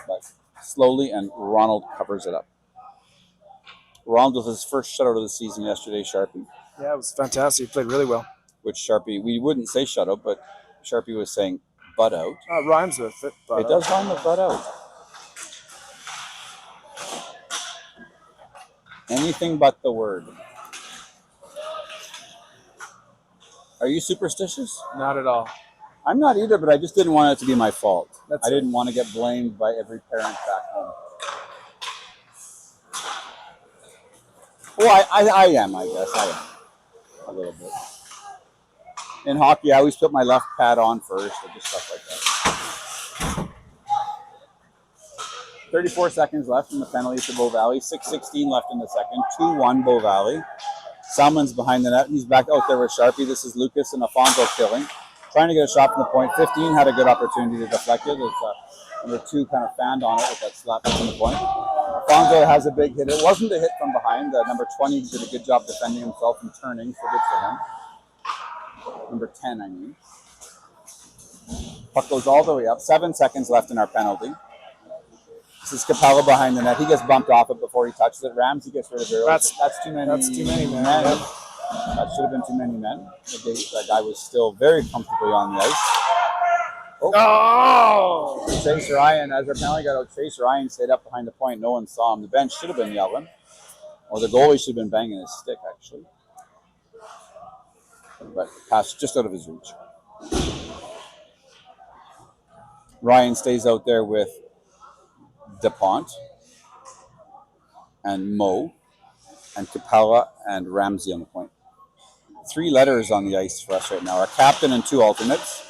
but slowly, and Ronald covers it up. Ronald was his first shutout of the season yesterday, Sharpie. Yeah, it was fantastic. He played really well. Which Sharpie, we wouldn't say shutout, but Sharpie was saying butt out. Rhymes with it. But, It does rhyme with butt out. Anything but the word. Are you superstitious? Not at all. I'm not either, but I just didn't want it to be my fault. That's I it. didn't want to get blamed by every parent back home. Well, I am, I guess. I am. A little bit. In hockey, I always put my left pad on first, or just stuff like that. 34 seconds left in the penalty to Bow Valley. 6:16 left in the second. 2-1 Bow Valley. Salmon's behind the net. He's back out there with Sharpie. This is Lucas and Afonso killing. Trying to get a shot from the point. 15 had a good opportunity to deflect it. Number 2 kind of fanned on it with that slap from the point. Afonso has a big hit. It wasn't a hit from behind. Number 20 did a good job defending himself and turning. So good for him. Number 10, I mean. Puck goes all the way up. 7 seconds left in our penalty. This is Capella behind the net. He gets bumped off it before he touches it. Ramsey gets rid of it. That's too many. That's too many, man. That should have been too many men. That guy was still very comfortably on the ice. Oh! Chase Ryan, as our penalty got out, Chase Ryan stayed up behind the point. No one saw him. The bench should have been yelling. Or the goalie should have been banging his stick, actually. But passed just out of his reach. Ryan stays out there with DuPont and Mo and Capella and Ramsey on the point. 3 letters on the ice for us right now. Our captain and 2 alternates.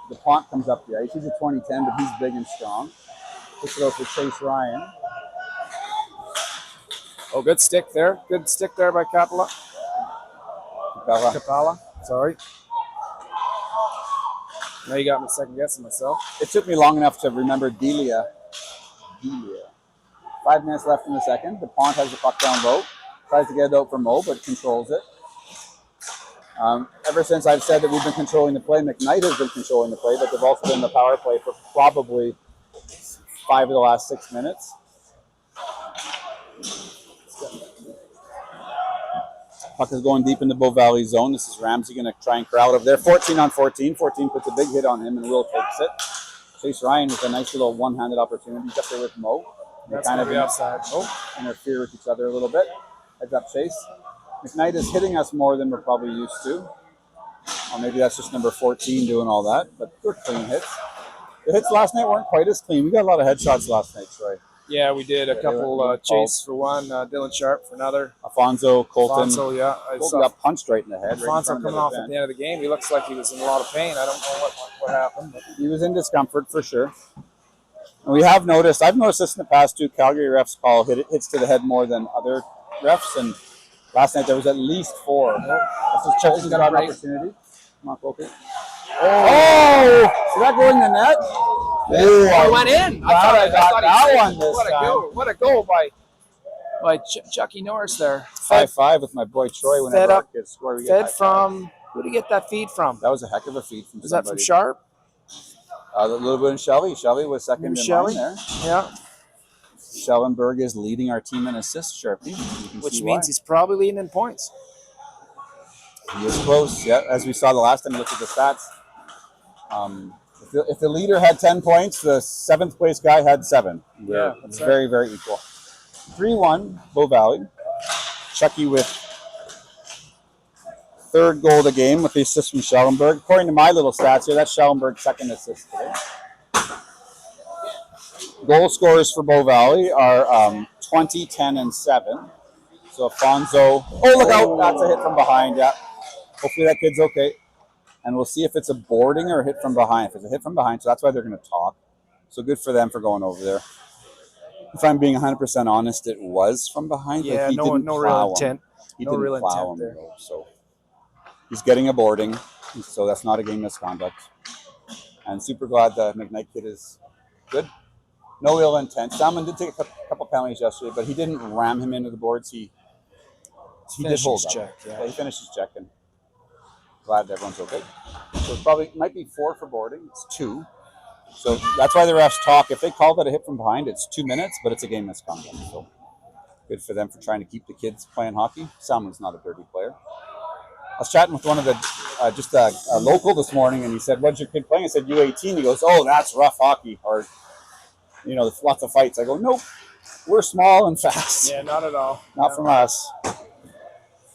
DuPont comes up the ice. He's a 2010, but he's big and strong. Puts it out for Chase Ryan. Oh, good stick there. Good stick there by Capella. Capella. Sorry. Now you got me second guessing myself. It took me long enough to remember Delia. 5 minutes left in the second. DuPont has the puck down low. Tries to get it out for Mo, but controls it. Ever since I've said that we've been controlling the play, McKnight has been controlling the play, but they've also been the power play for probably 5 of the last 6 minutes. Puck is going deep in the Bow Valley zone. This is Ramsey going to try and corral it over there. 14 on 14. 14 puts a big hit on him, and Will takes it. Chase Ryan with a nice little one-handed opportunity. He's up there with Mo. They That's kind of outside. interfere with each other a little bit. Heads up, Chase. McKnight is hitting us more than we're probably used to. Or maybe that's just number 14 doing all that, but they're clean hits. The hits last night weren't quite as clean. We got a lot of headshots last night, Troy. Yeah, we did. A couple Chase for one, Dylan Sharp for another. Afonso, Colton. Afonso, yeah. Colton got punched right in the head. Afonso coming off at the end of the game. He looks like he was in a lot of pain. I don't know what happened. But. He was in discomfort for sure. And we have noticed, I've noticed this in the past too, Calgary refs call hits to the head more than other refs, and last night there was at least 4. This is Chelsea got an opportunity. Come on, Colton. Oh! Did that go in the net? Oh, it went in. I thought I got that one this time. What a goal by Chucky Norris there. 5-5 with my boy Troy whenever our kids score. Fed from, who did he get that feed from? That was a heck of a feed from Was somebody. that from Sharp? A little bit in Shelby. Shelby was second in line there. Yeah. Schellenberg is leading our team in assists, Sharpie. Which means he's probably leading in points. He is close, yeah. As we saw the last time we looked at the stats. If the leader had 10 points, the 7th place guy had 7. Yeah, it's very, very equal. 3-1, Bow Valley. Chucky with 3rd goal of the game with the assist from Schellenberg. According to my little stats here, that's Schellenberg's 2nd assist today. Goal scorers for Bow Valley are 20, 10, and 7. So Afonso, oh, look out, that's a hit from behind, yeah. Hopefully that kid's okay. And we'll see if it's a boarding or a hit from behind. If it's a hit from behind, so that's why they're going to talk. So good for them for going over there. If I'm being 100% honest, it was from behind. Yeah, he no real intent. He no didn't real plow intent him, there. though, so he's getting a boarding. So that's not a game misconduct. And super glad the McKnight kid is good. No ill intent. Salmon did take a couple penalties yesterday, but he didn't ram him into the boards. He did hold up. check. Yeah. He finished his check, and glad everyone's okay. So it probably might be 4 for boarding. It's 2. So that's why the refs talk. If they call that a hit from behind, it's 2 minutes, but it's a game misconduct. So good for them for trying to keep the kids playing hockey. Salmon's not a dirty player. I was chatting with one of the, just a local this morning, and he said, "What's your kid playing?" I said, U18. He goes, "Oh, that's rough hockey." Or, lots of fights. I go, "Nope, we're small and fast." Yeah, not at all. Not from us.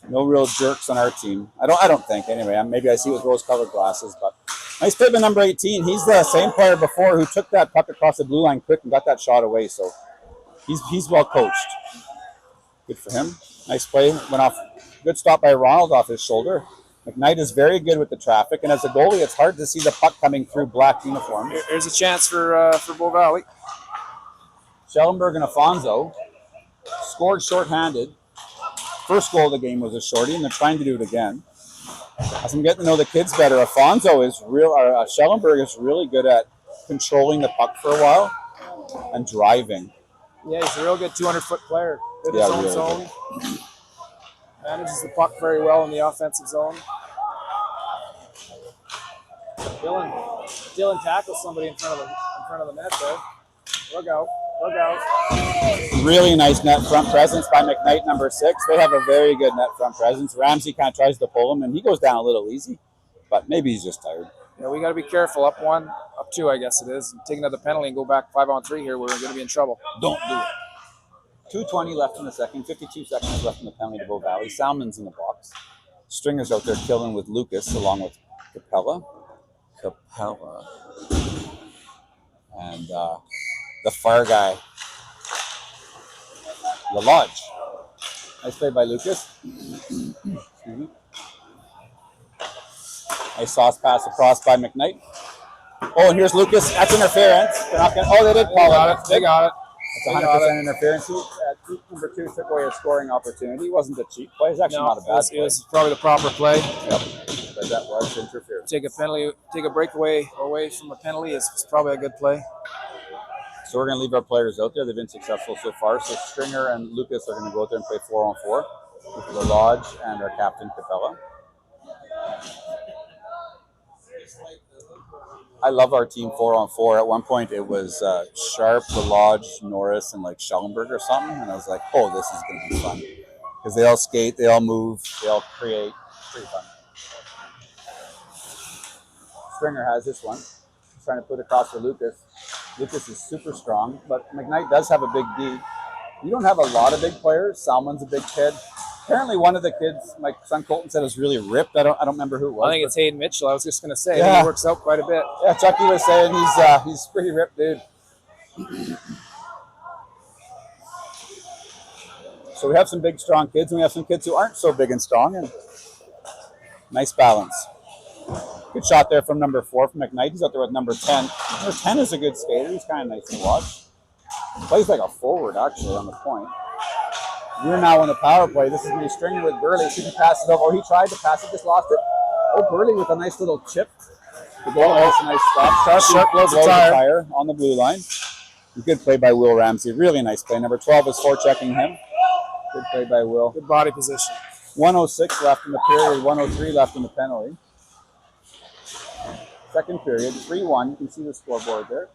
No real jerks on our team. I don't think, anyway. Maybe I see with rose-colored glasses, but nice play by number 18. He's the same player before who took that puck across the blue line quick and got that shot away. So he's well coached. Good for him. Nice play. Went off. Good stop by Ronald off his shoulder. McKnight is very good with the traffic, and as a goalie, it's hard to see the puck coming through black uniforms. Here's a chance for Bow Valley. Schellenberg and Afonso scored shorthanded. First goal of the game was a shorty, and they're trying to do it again. As I'm getting to know the kids better, Schellenberg is really good at controlling the puck for a while and driving. Yeah, he's a real good 200-foot player. Good in Yeah, his own really zone. Manages the puck very well in the offensive zone. Dylan tackles somebody in front of the net there. Look out. Really nice net front presence by McKnight, number 6. They have a very good net front presence. Ramsey kind of tries to pull him, and he goes down a little easy, but maybe he's just tired. Yeah, we got to be careful. Up 1, up 2, I guess it is. Take another penalty and go back 5-on-3 here. We're going to be in trouble. Don't do it. 2:20 left in the second, 52 seconds left in the penalty to Bow Valley. Salmon's in the box. Stringer's out there killing with Lucas along with Capella. And the far guy, the Lodge. Nice play by Lucas. Nice sauce pass across by McKnight. Oh, and here's Lucas. That's interference. They're not gonna, they did call it. They got it. It's 100% interference. Number 2 took away a scoring opportunity. It wasn't a cheap play. It's actually not a bad play. It was probably the proper play. Yep. But that was interference. Take a breakaway away from a penalty is probably a good play. So we're going to leave our players out there. They've been successful so far. So Stringer and Lucas are going to go out there and play 4-on-4 with the Lodge and our captain Capella. I love our team 4-on-4. At one point, it was Sharp, the Lodge, Norris, and like Schellenberg or something. And I was like, oh, this is going to be fun. Because they all skate, they all move, they all create. Pretty fun. Stringer has this one. He's trying to put it across for Lucas. Lucas is super strong, but McKnight does have a big D. You don't have a lot of big players. Salmon's a big kid. Apparently, one of the kids, my son Colton said, was really ripped. I don't remember who it was. I think it's Hayden Mitchell. I was just going to say, Yeah. He works out quite a bit. Yeah, Chucky was saying he's pretty ripped, dude. So we have some big, strong kids, and we have some kids who aren't so big and strong, and nice balance. Good shot there from number 4 from McKnight. He's out there with number 10. Number 10 is a good skater. He's kind of nice to watch. Plays like a forward, actually, on the point. We're now on the power play. This is going to be Stringer with Burley. See if he pass it over. Oh, he tried to pass it, just lost it. Oh, Burley with a nice little chip. The goal makes a nice stop. Sharp blows the tire on the blue line. Good play by Will Ramsey. Really nice play. Number 12 is forechecking him. Good play by Will. Good body position. 1:06 left in the period. 1:03 left in the penalty. Second period, 3-1. You can see the scoreboard there.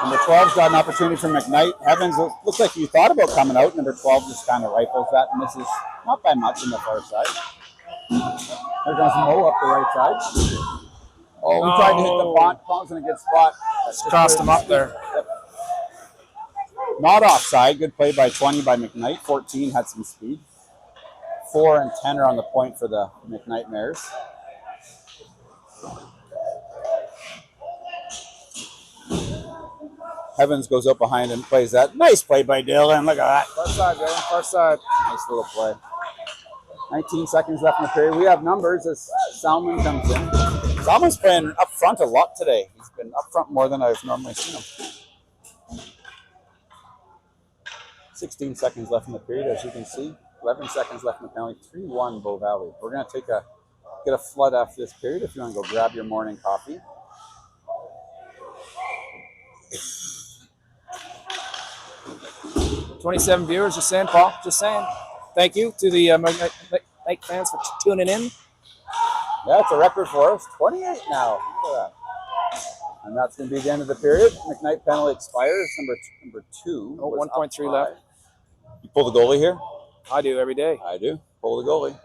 Number 12's got an opportunity for McKnight. Evans looks like you thought about coming out. Number 12 just kind of rifles that and misses not by much on the far side. There goes Mo up the right side. Oh, we tried to hit the font. Font's in a good spot. Just crossed him up there. Yep. Not offside. Good play by 20 by McKnight. 14 had some speed. 4 and 10 are on the point for the McKnight Mares. Evans goes up behind and plays that. Nice play by Dylan. Look at that. Far side, Dylan. Far side. Nice little play. 19 seconds left in the period. We have numbers as Salmon comes in. Salmon's playing up front a lot today. He's been up front more than I've normally seen him. 16 seconds left in the period, as you can see. 11 seconds left in the penalty. 3-1 Bow Valley. We're going to get a flood after this period if you want to go grab your morning coffee. $27 viewers, just saying, Paul. Just saying. Thank you to the McKnight fans for tuning in. Yeah, it's a record for us. 28 now. Look at that. And that's going to be the end of the period. McKnight penalty expires. Number 2. 1.3 left. You pull the goalie here? I do every day. I do. Pull the goalie.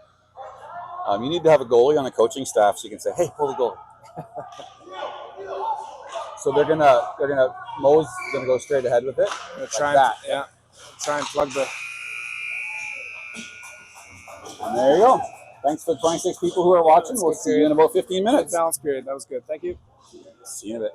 You need to have a goalie on the coaching staff so you can say, "Hey, pull the goalie." So Mo's gonna go straight ahead with it. Try and plug the. And there you go. Thanks for the 26 people who are watching. We'll see you in about 15 minutes. Balance period. That was good. Thank you. See you in a bit.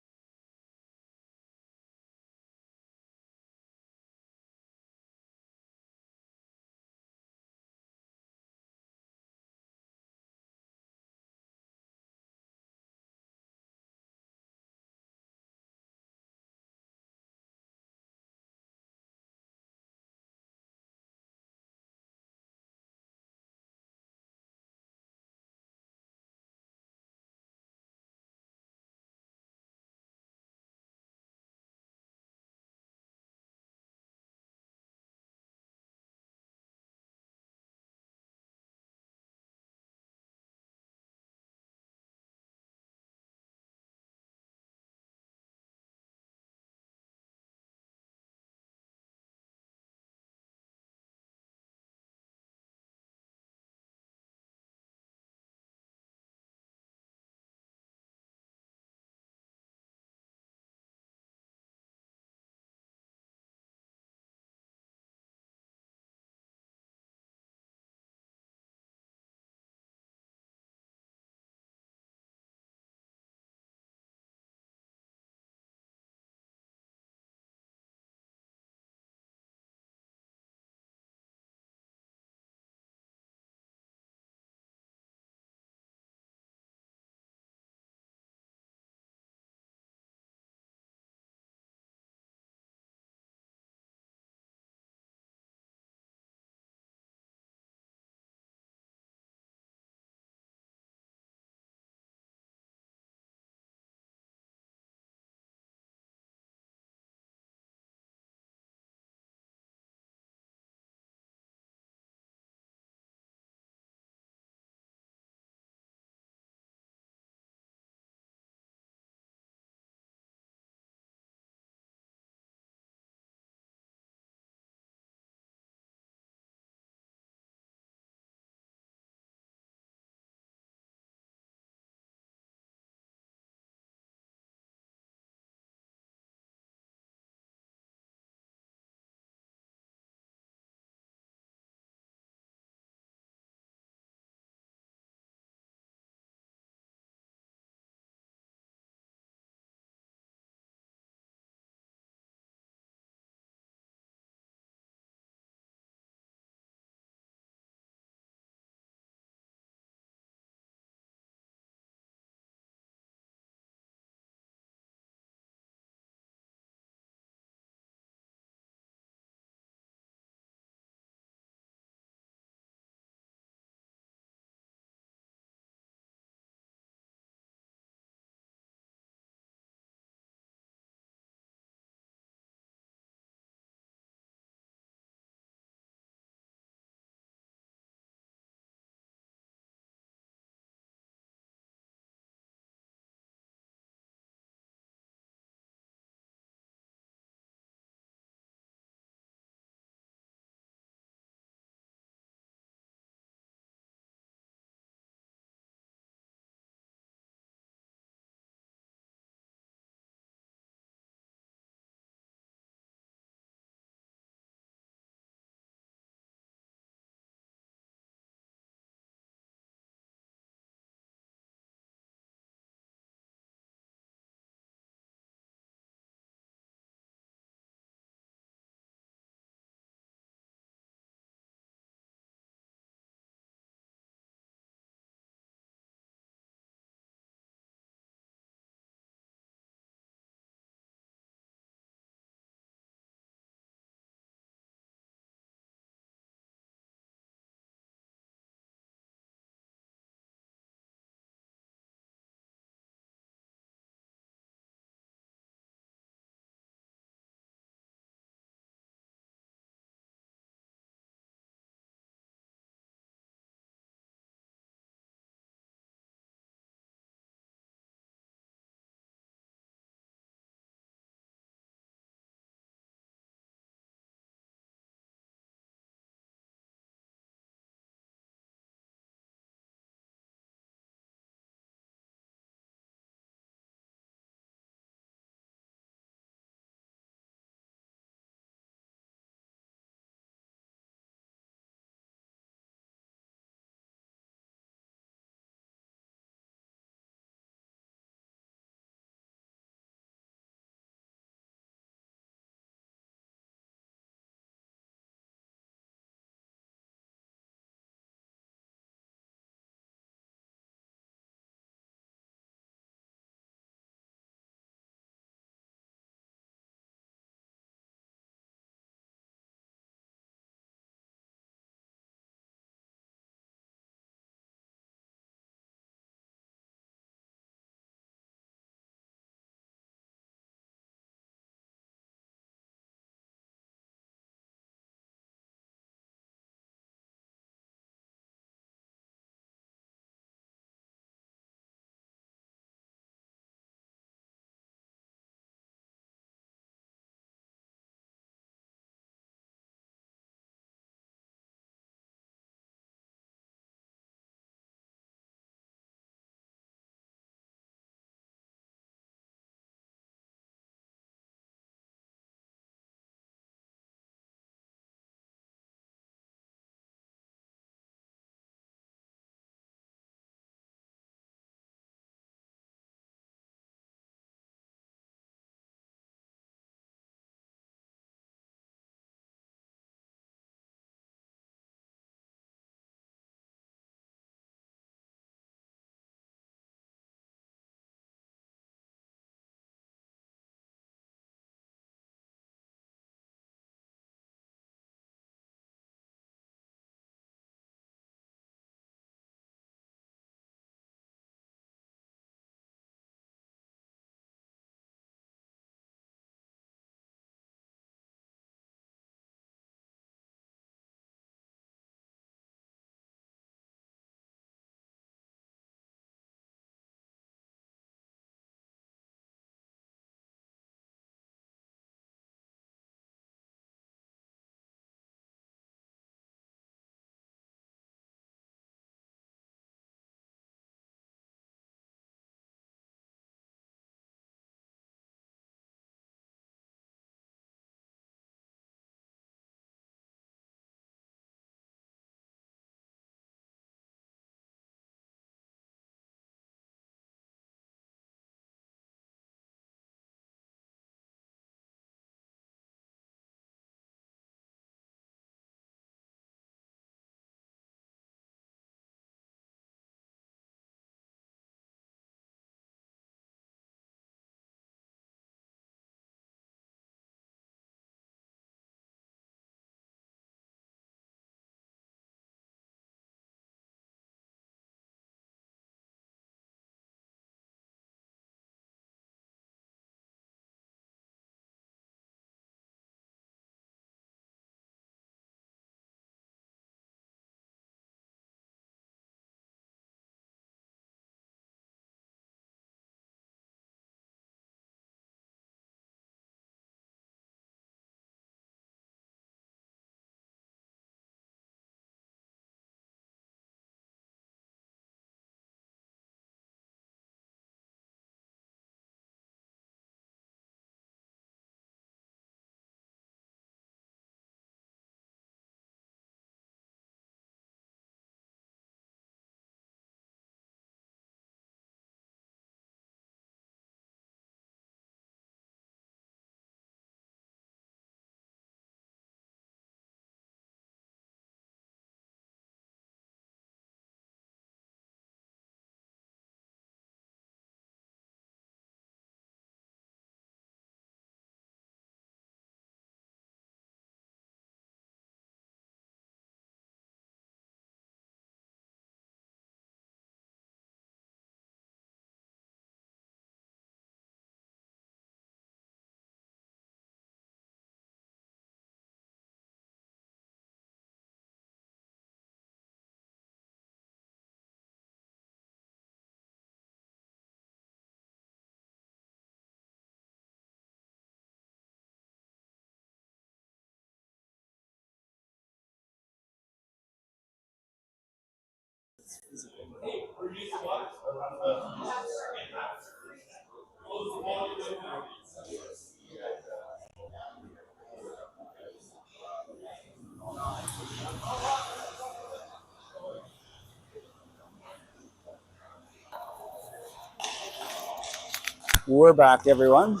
We're back, everyone.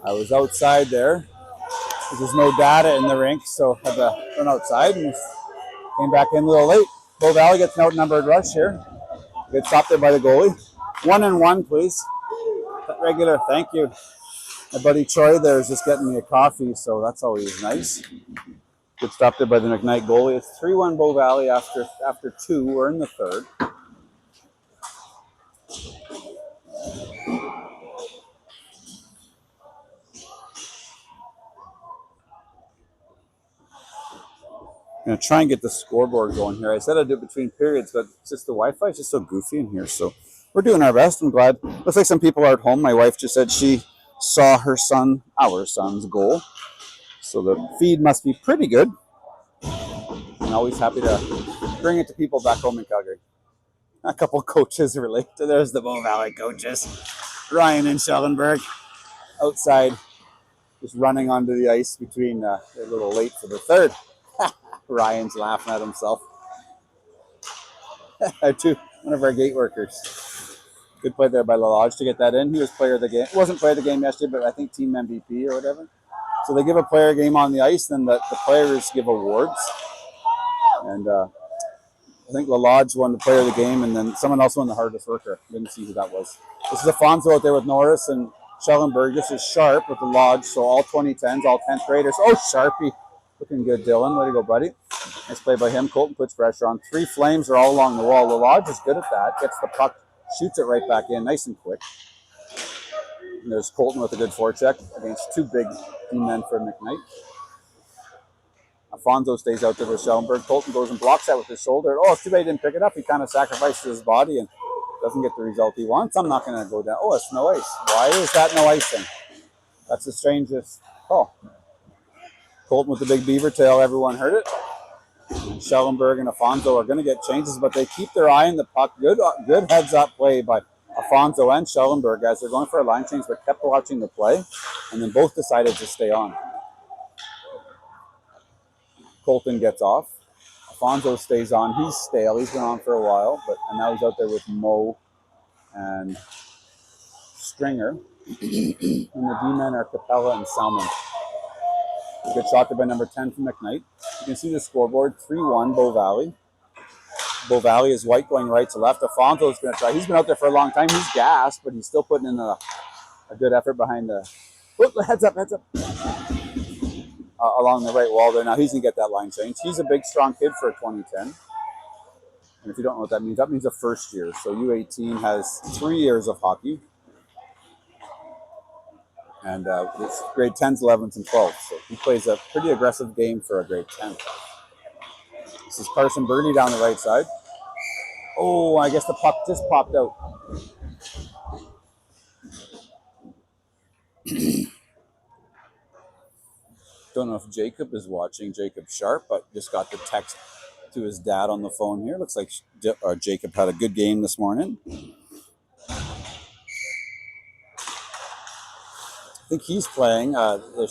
I was outside there. There's no data in the rink, so I had to run outside and came back in a little late. Bow Valley gets an outnumbered rush here. Gets stopped there by the goalie. 1-1, please. Regular, thank you. My buddy Troy there is just getting me a coffee, so that's always nice. Good stop there by the McKnight goalie. It's 3-1 Bow Valley after 2. We're in the third. I'm going to try and get the scoreboard going here. I said I'd do it between periods, but it's just the Wi-Fi is just so goofy in here. So we're doing our best. I'm glad. Looks like some people are at home. My wife just said she saw our son's goal. So the feed must be pretty good. I'm always happy to bring it to people back home in Calgary. A couple coaches relate to. There's the Bow Valley coaches. Ryan and Schellenberg outside, just running onto the ice between. They're a little late for the third. Ryan's laughing at himself. One of our gate workers. Good play there by Lalage to get that in. He was player of the game. Wasn't player of the game yesterday, but I think team MVP or whatever. So they give a player game on the ice, then the players give awards. And I think Lalage won the player of the game, and then someone else won the hardest worker. Didn't see who that was. This is Afonso out there with Norris and Schellenberg. This is Sharp with the Lodge, so all 2010s, all 10th graders. Oh, Sharpie. Looking good, Dylan. Way to go, buddy. Nice play by him. Colton puts pressure on. 3 flames are all along the wall. The Lodge is good at that. Gets the puck, shoots it right back in, nice and quick. And there's Colton with a good forecheck against 2 big team men for McKnight. Afonso stays out there with Schellenberg. Colton goes and blocks that with his shoulder. Oh, it's too bad he didn't pick it up. He kind of sacrifices his body and doesn't get the result he wants. I'm not going to go down. Oh, it's no ice. Why is that no icing? That's the strangest call. Colton with the big beaver tail. Everyone heard it. And Schellenberg and Afonso are going to get changes, but they keep their eye on the puck. Good heads-up play by Afonso and Schellenberg as they're going for a line change, but kept watching the play, and then both decided to stay on. Colton gets off. Afonso stays on. He's stale. He's been on for a while, and now he's out there with Mo and Stringer. And the D-men are Capella and Salmon. Good shot there by number 10 from McKnight. You can see the scoreboard, 3-1 Bow Valley. Bow Valley is white going right to left. Afonso's going to try. He's been out there for a long time. He's gassed, but he's still putting in a good effort behind the... Oh, heads up. Along the right wall there. Now he's going to get that line change. He's a big, strong kid for a 2010. And if you don't know what that means a first year. So U18 has 3 years of hockey. And it's grade 10s, 11s, and 12s. So he plays a pretty aggressive game for a grade 10. This is Carson Birdie down the right side. Oh, I guess the puck just popped out. Don't know if Jacob is watching, Jacob Sharp, but just got the text to his dad on the phone here. Looks like Jacob had a good game this morning. I think he's playing. The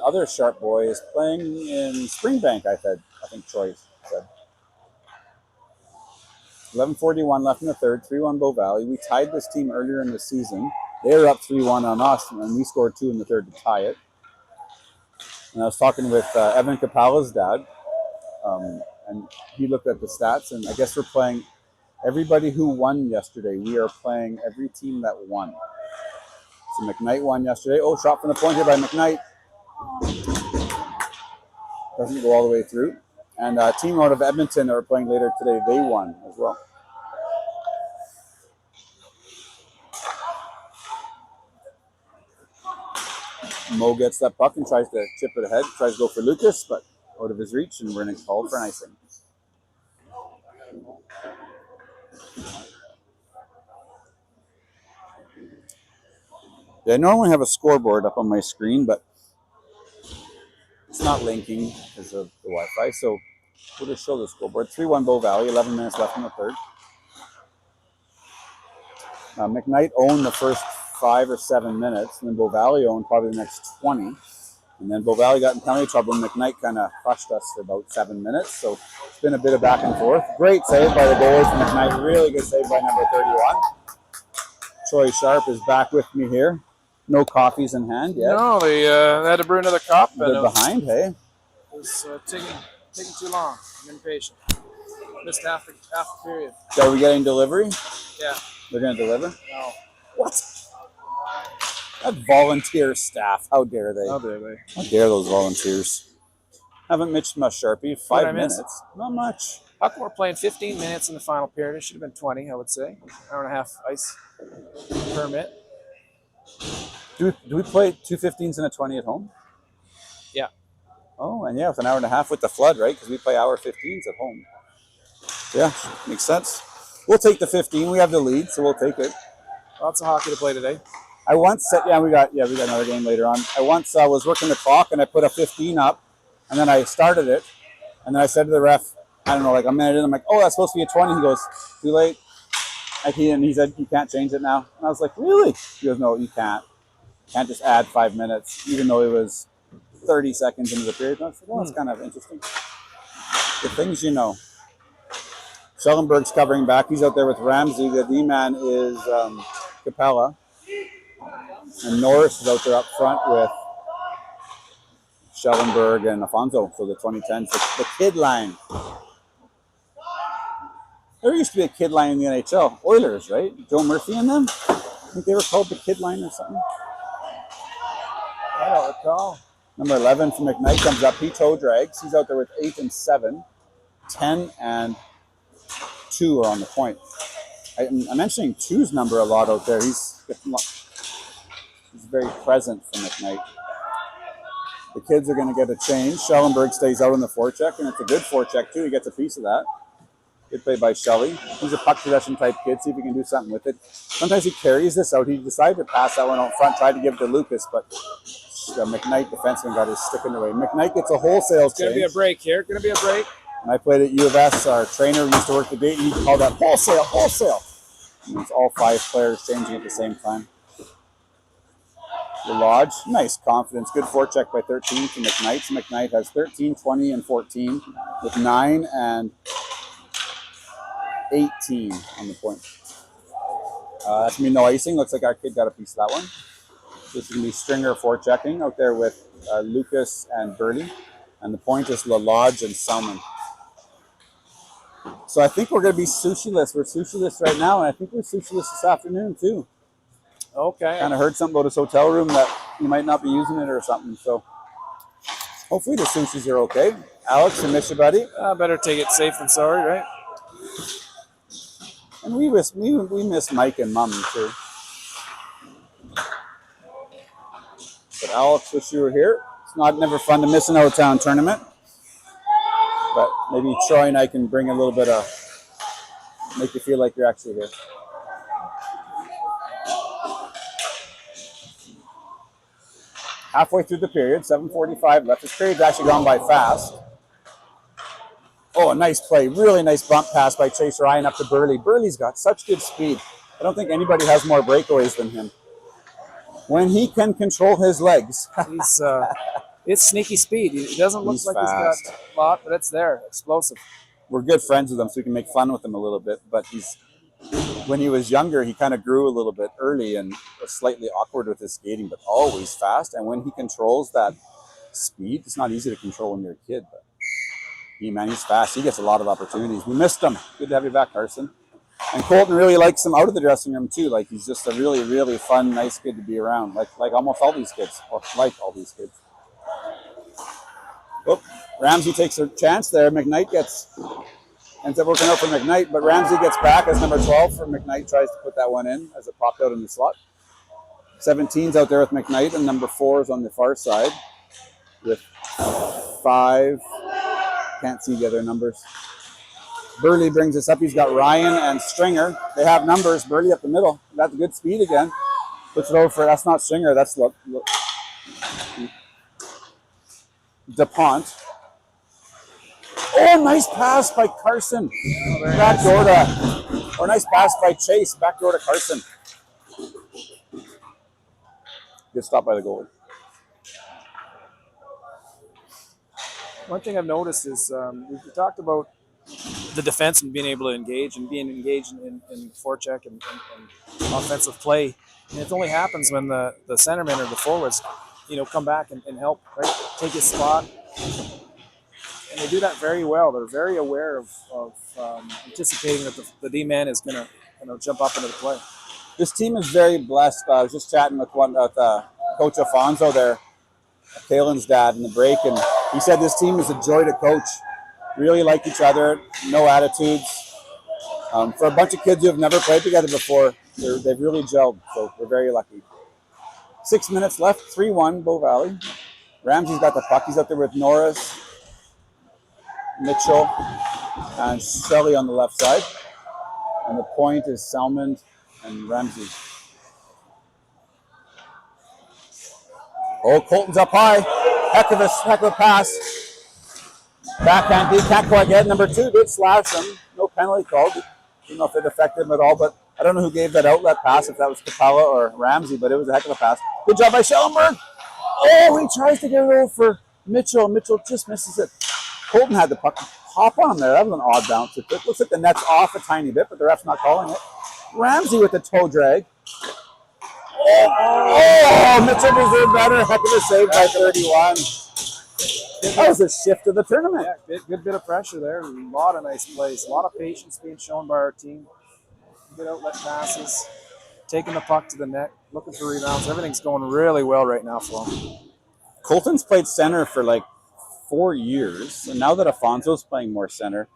other Sharp boy is playing in Springbank, I think Troy said. 11:41 left in the third, 3-1 Bow Valley. We tied this team earlier in the season. They were up 3-1 on us, and we scored 2 in the third to tie it. And I was talking with Evan Capella's dad, and he looked at the stats, and I guess we're playing everybody who won yesterday. We are playing every team that won. So McKnight won yesterday. Oh, shot from the point here by McKnight. Doesn't go all the way through. And a team out of Edmonton that are playing later today, they won as well. Mo gets that puck and tries to chip it ahead. Tries to go for Lucas, but out of his reach, and we're going to call for an icing. Yeah, I normally have a scoreboard up on my screen, but it's not linking because of the Wi-Fi. So We'll just show the scoreboard. 3-1 Bow Valley, 11 minutes left in the third. McKnight owned the first 5 or 7 minutes, and then Bow Valley owned probably the next 20. And then Bow Valley got in penalty trouble, and McKnight kind of crushed us for about 7 minutes. So it's been a bit of back and forth. Great save by the goalies from McKnight. Really good save by number 31. Troy Sharp is back with me here. No coffees in hand yet. No, they had to brew another cup. And They're behind, hey? It was taking too long. I'm impatient. Missed half the period. So are we getting delivery? Yeah. They're going to deliver? No. What? That volunteer staff. How dare they? How dare they? How dare those volunteers? Haven't missed much, Sharpie. 5 I miss? minutes. Not much. How come we're playing 15 minutes in the final period? It should have been 20, I would say. Hour and a half ice permit. Do we play 2 15s and a 20 at home? Yeah. Oh, and yeah, with an hour and a half with the flood, right? Because we play hour 15s at home. Yeah, makes sense. We'll take the 15. We have the lead, so we'll take it. Lots of hockey to play today. I once said, we got another game later on. I once was working the clock and I put a 15 up, and then I started it, and then I said to the ref, I don't know, like a minute in, I'm like, oh, that's supposed to be a 20. He goes, too late. And he said, you can't change it now. And I was like, really? He goes, no, you can't. Can't just add 5 minutes, even though it was 30 seconds into the period. And I was like, well, that's kind of interesting. The things you know. Schellenberg's covering back. He's out there with Ramsey. The D-man is Capella. And Norris is out there up front with Schellenberg and Afonso. So the 2010s, the kid line. There used to be a kid line in the NHL. Oilers, right? Joe Murphy and them? I think they were called the kid line or something. I don't recall. Number 11 from McKnight comes up. He toe drags. He's out there with 8 and 7. 10 and 2 are on the point. I'm mentioning 2's number a lot out there. He's very present for McKnight. The kids are going to get a change. Schellenberg stays out on the forecheck, and it's a good forecheck too. He gets a piece of that. Good play by Shelley. He's a puck possession type kid. See if he can do something with it. Sometimes he carries this out. He decided to pass that one out front, tried to give it to Lucas, but the McKnight defenseman got his stick in the way. McKnight gets a wholesale change. Going to be a break here. Going to be a break. And I played at U of S. Our trainer used to work the gate, and he called that wholesale. And it's all 5 players changing at the same time. The Lodge, nice confidence. Good forecheck by 13 to McKnight. So McKnight has 13, 20, and 14 with 9 and 18 on the point. That's going to be no icing. Looks like our kid got a piece of that one. This is going to be Stringer forechecking out there with Lucas and Burley. And the point is LaLodge and Salmon. So I think we're going to be sushi-less. We're sushi-less right now, and I think we're sushi-less this afternoon too. Okay. Kind of heard something about this hotel room that you might not be using it or something. So hopefully the sushis are okay. Alex, I miss you, buddy. Better take it safe than sorry, right? And we miss Mike and Mom too. But Alex, wish you were here. It's never fun to miss an out-of-town tournament. But maybe Troy and I can bring a little bit of, make you feel like you're actually here. Halfway through the period, 7:45 left. This period's actually gone by fast. Oh, a nice play. Really nice bump pass by Chase Ryan up to Burley. Burley's got such good speed. I don't think anybody has more breakaways than him. When he can control his legs. It's sneaky speed. He doesn't look like fast. He's got a lot, but it's there. Explosive. We're good friends with him, so we can make fun with him a little bit. But when he was younger, he kind of grew a little bit early and was slightly awkward with his skating, but always fast. And when he controls that speed, it's not easy to control when you're a kid. But he's fast. He gets a lot of opportunities. We missed him. Good to have you back, Carson. And Colton really likes him out of the dressing room too. Like he's just a really, really fun, nice kid to be around. Like almost all these kids, or like all these kids. Oh, Ramsey takes a chance there. McKnight ends up working out for McKnight, but Ramsey gets back as number 12 for McKnight, tries to put that one in as it popped out in the slot. 17's out there with McKnight, and number 4 is on the far side with 5. Can't see the other numbers. Burley brings us up. He's got Ryan and Stringer. They have numbers. Burley up the middle. That's good speed again. Puts it over for, that's not Stringer, that's DuPont. Oh, nice pass by Carson. Backdoor to, or nice pass by Chase. Backdoor to Carson. Good stop by the goalie. One thing I've noticed is we've talked about the defense and being able to engage and being engaged in forecheck and offensive play. And it only happens when the centermen or the forwards, come back and help, right? Take his spot. And they do that very well. They're very aware of anticipating that the D-man is going to jump up into the play. This team is very blessed. I was just chatting with Coach Afonso there, Kalen's dad, in the break, and he said this team is a joy to coach. Really like each other, no attitudes. For a bunch of kids who have never played together before, they've really gelled, so we're very lucky. 6 minutes left, 3-1, Bow Valley. Ramsey's got the puck. He's out there with Norris, Mitchell, and Shelley on the left side. And the point is Salmond and Ramsey. Oh, Colton's up high. Heck of a pass. Backhand D, can't quite get it. Number 2 did slash him. No penalty called. I don't know if it affected him at all, but I don't know who gave that outlet pass, if that was Capella or Ramsey, but it was a heck of a pass. Good job by Schellenberg. Oh, he tries to get it over for Mitchell. Mitchell just misses it. Colton had the puck hop on him there. That was an odd bounce. It looks like the net's off a tiny bit, but the ref's not calling it. Ramsey with the toe drag. Oh, Mitchell deserved better. Heck of a save by 31. That was a shift of the tournament. Yeah, good bit of pressure there. A lot of nice plays. A lot of patience being shown by our team. Good outlet passes. Taking the puck to the net. Looking for rebounds. Everything's going really well right now for them. Colton's played center for like 4 years. And now that Afonso's playing more center,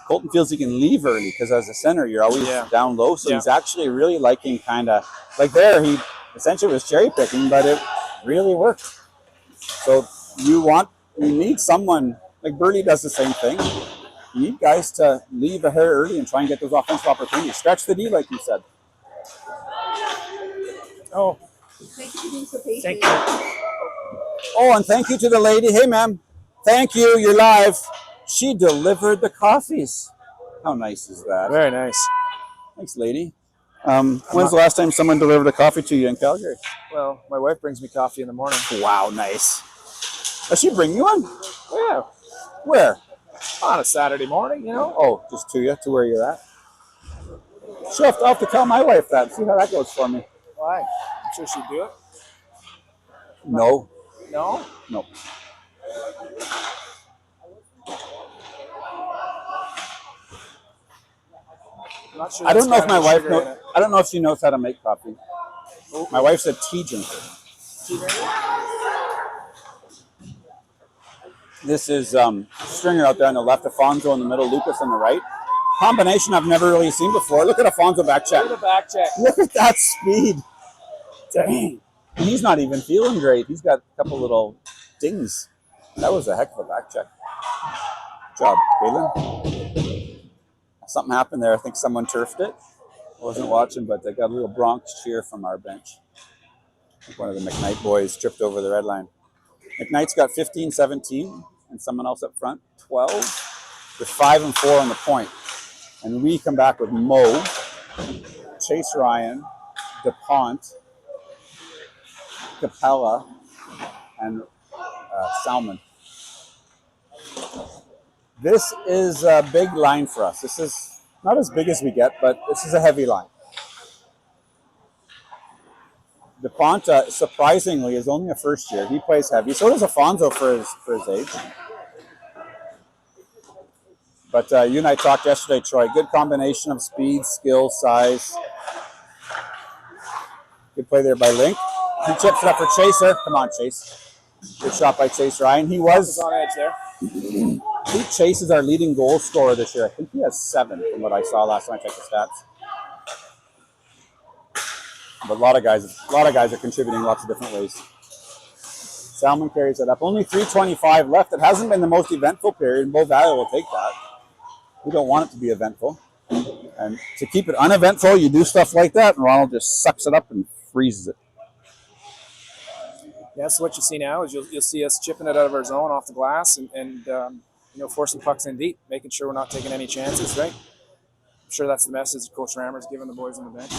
Colton feels he can leave early because as a center, you're always down low. So he's actually really liking kind of, like there, he essentially was cherry picking, but it really worked. So you need someone, like Burley does the same thing. You need guys to leave a hair early and try and get those offensive opportunities. Stretch the D, like you said. Oh, Thank you for being so patient. Thank you. Oh, and thank you to the lady. Hey, ma'am. Thank you. You're live. She delivered the coffees. How nice is that? very nice. Thanks, lady. When's the last time someone delivered a coffee to you in Calgary? Well, my wife brings me coffee in the morning. Wow, nice. Does she bring you one? Yeah, Where? on a Saturday morning, Oh, just to you, to where you're at. I'll have to tell my wife that. See how that goes for me. Why? I'm sure she'd do it. No. No? No. I'm not sure. I don't know if that's my got wife sugar in knows. it. I don't know if she knows how to make coffee. My wife's a tea drinker. This is Stringer out there on the left, Afonso in the middle, Lucas on the right. Combination I've never really seen before. Look at Afonso back check. Look at the back check. Look at that speed. Dang. He's not even feeling great. He's got a couple little dings. That was a heck of a back check. Good job, Galen. Something happened there. I think someone turfed it. I wasn't watching, but they got a little Bronx cheer from our bench. I think one of the McKnight boys tripped over the red line. McKnight's got 15, 17, and someone else up front, 12, with 5 and 4 on the point. And we come back with Mo, Chase Ryan, DuPont, Capella, and Salmon. This is a big line for us. This is not as big as we get, but this is a heavy line. DuPont, surprisingly, is only a first year. He plays heavy. So does Afonso for his age. But you and I talked yesterday, Troy. Good combination of speed, skill, size. Good play there by Link. He chips it up for Chaser. Come on, Chase. Good shot by Chase Ryan. He was on edge there. He chases our leading goal scorer this year. I think he has 7 from what I saw last time I checked the stats. But a lot of guys are contributing lots of different ways. Salmon carries it up. Only 3:25 left. It hasn't been the most eventful period, and Bow Valley will take that. We don't want it to be eventful. And to keep it uneventful, you do stuff like that, and Ronald just sucks it up and freezes it. Yeah, so what you see now is you'll see us chipping it out of our zone off the glass, and forcing pucks in deep, making sure we're not taking any chances, right? I'm sure that's the message Coach Rammer's giving the boys on the bench.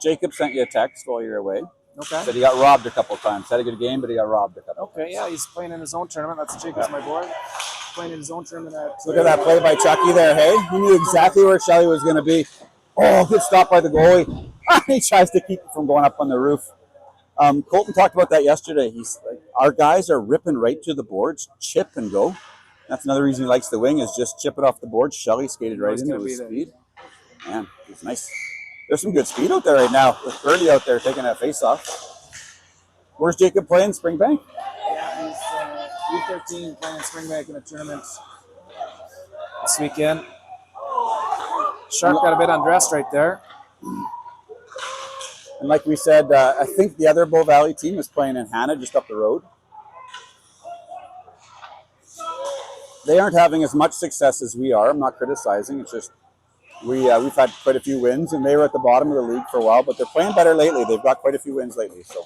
Jacob sent you a text while you're away. Okay. Said he got robbed a couple times. Had a good game, but he got robbed a couple times. Okay, yeah, he's playing in his own tournament. That's Jacob's my boy. Playing in his own tournament. Look at that play by Chucky there, hey? He knew exactly where Shelley was going to be. Oh, good stop by the goalie. He tries to keep it from going up on the roof. Colton talked about that yesterday. He's like, our guys are ripping right to the boards, chip and go. That's another reason he likes the wing is just chip it off the board. Shelley skated right into his speed. Man, it's nice. There's some good speed out there right now. With Birdie out there taking that face off. Where's Jacob playing? Springbank? Yeah, he's U13 playing Springbank in a tournament this weekend. Sharp got a bit undressed right there. And like we said, I think the other Bow Valley team is playing in Hannah, just up the road. They aren't having as much success as we are. I'm not criticizing. It's just we've had quite a few wins, and they were at the bottom of the league for a while, but they're playing better lately. They've got quite a few wins lately, so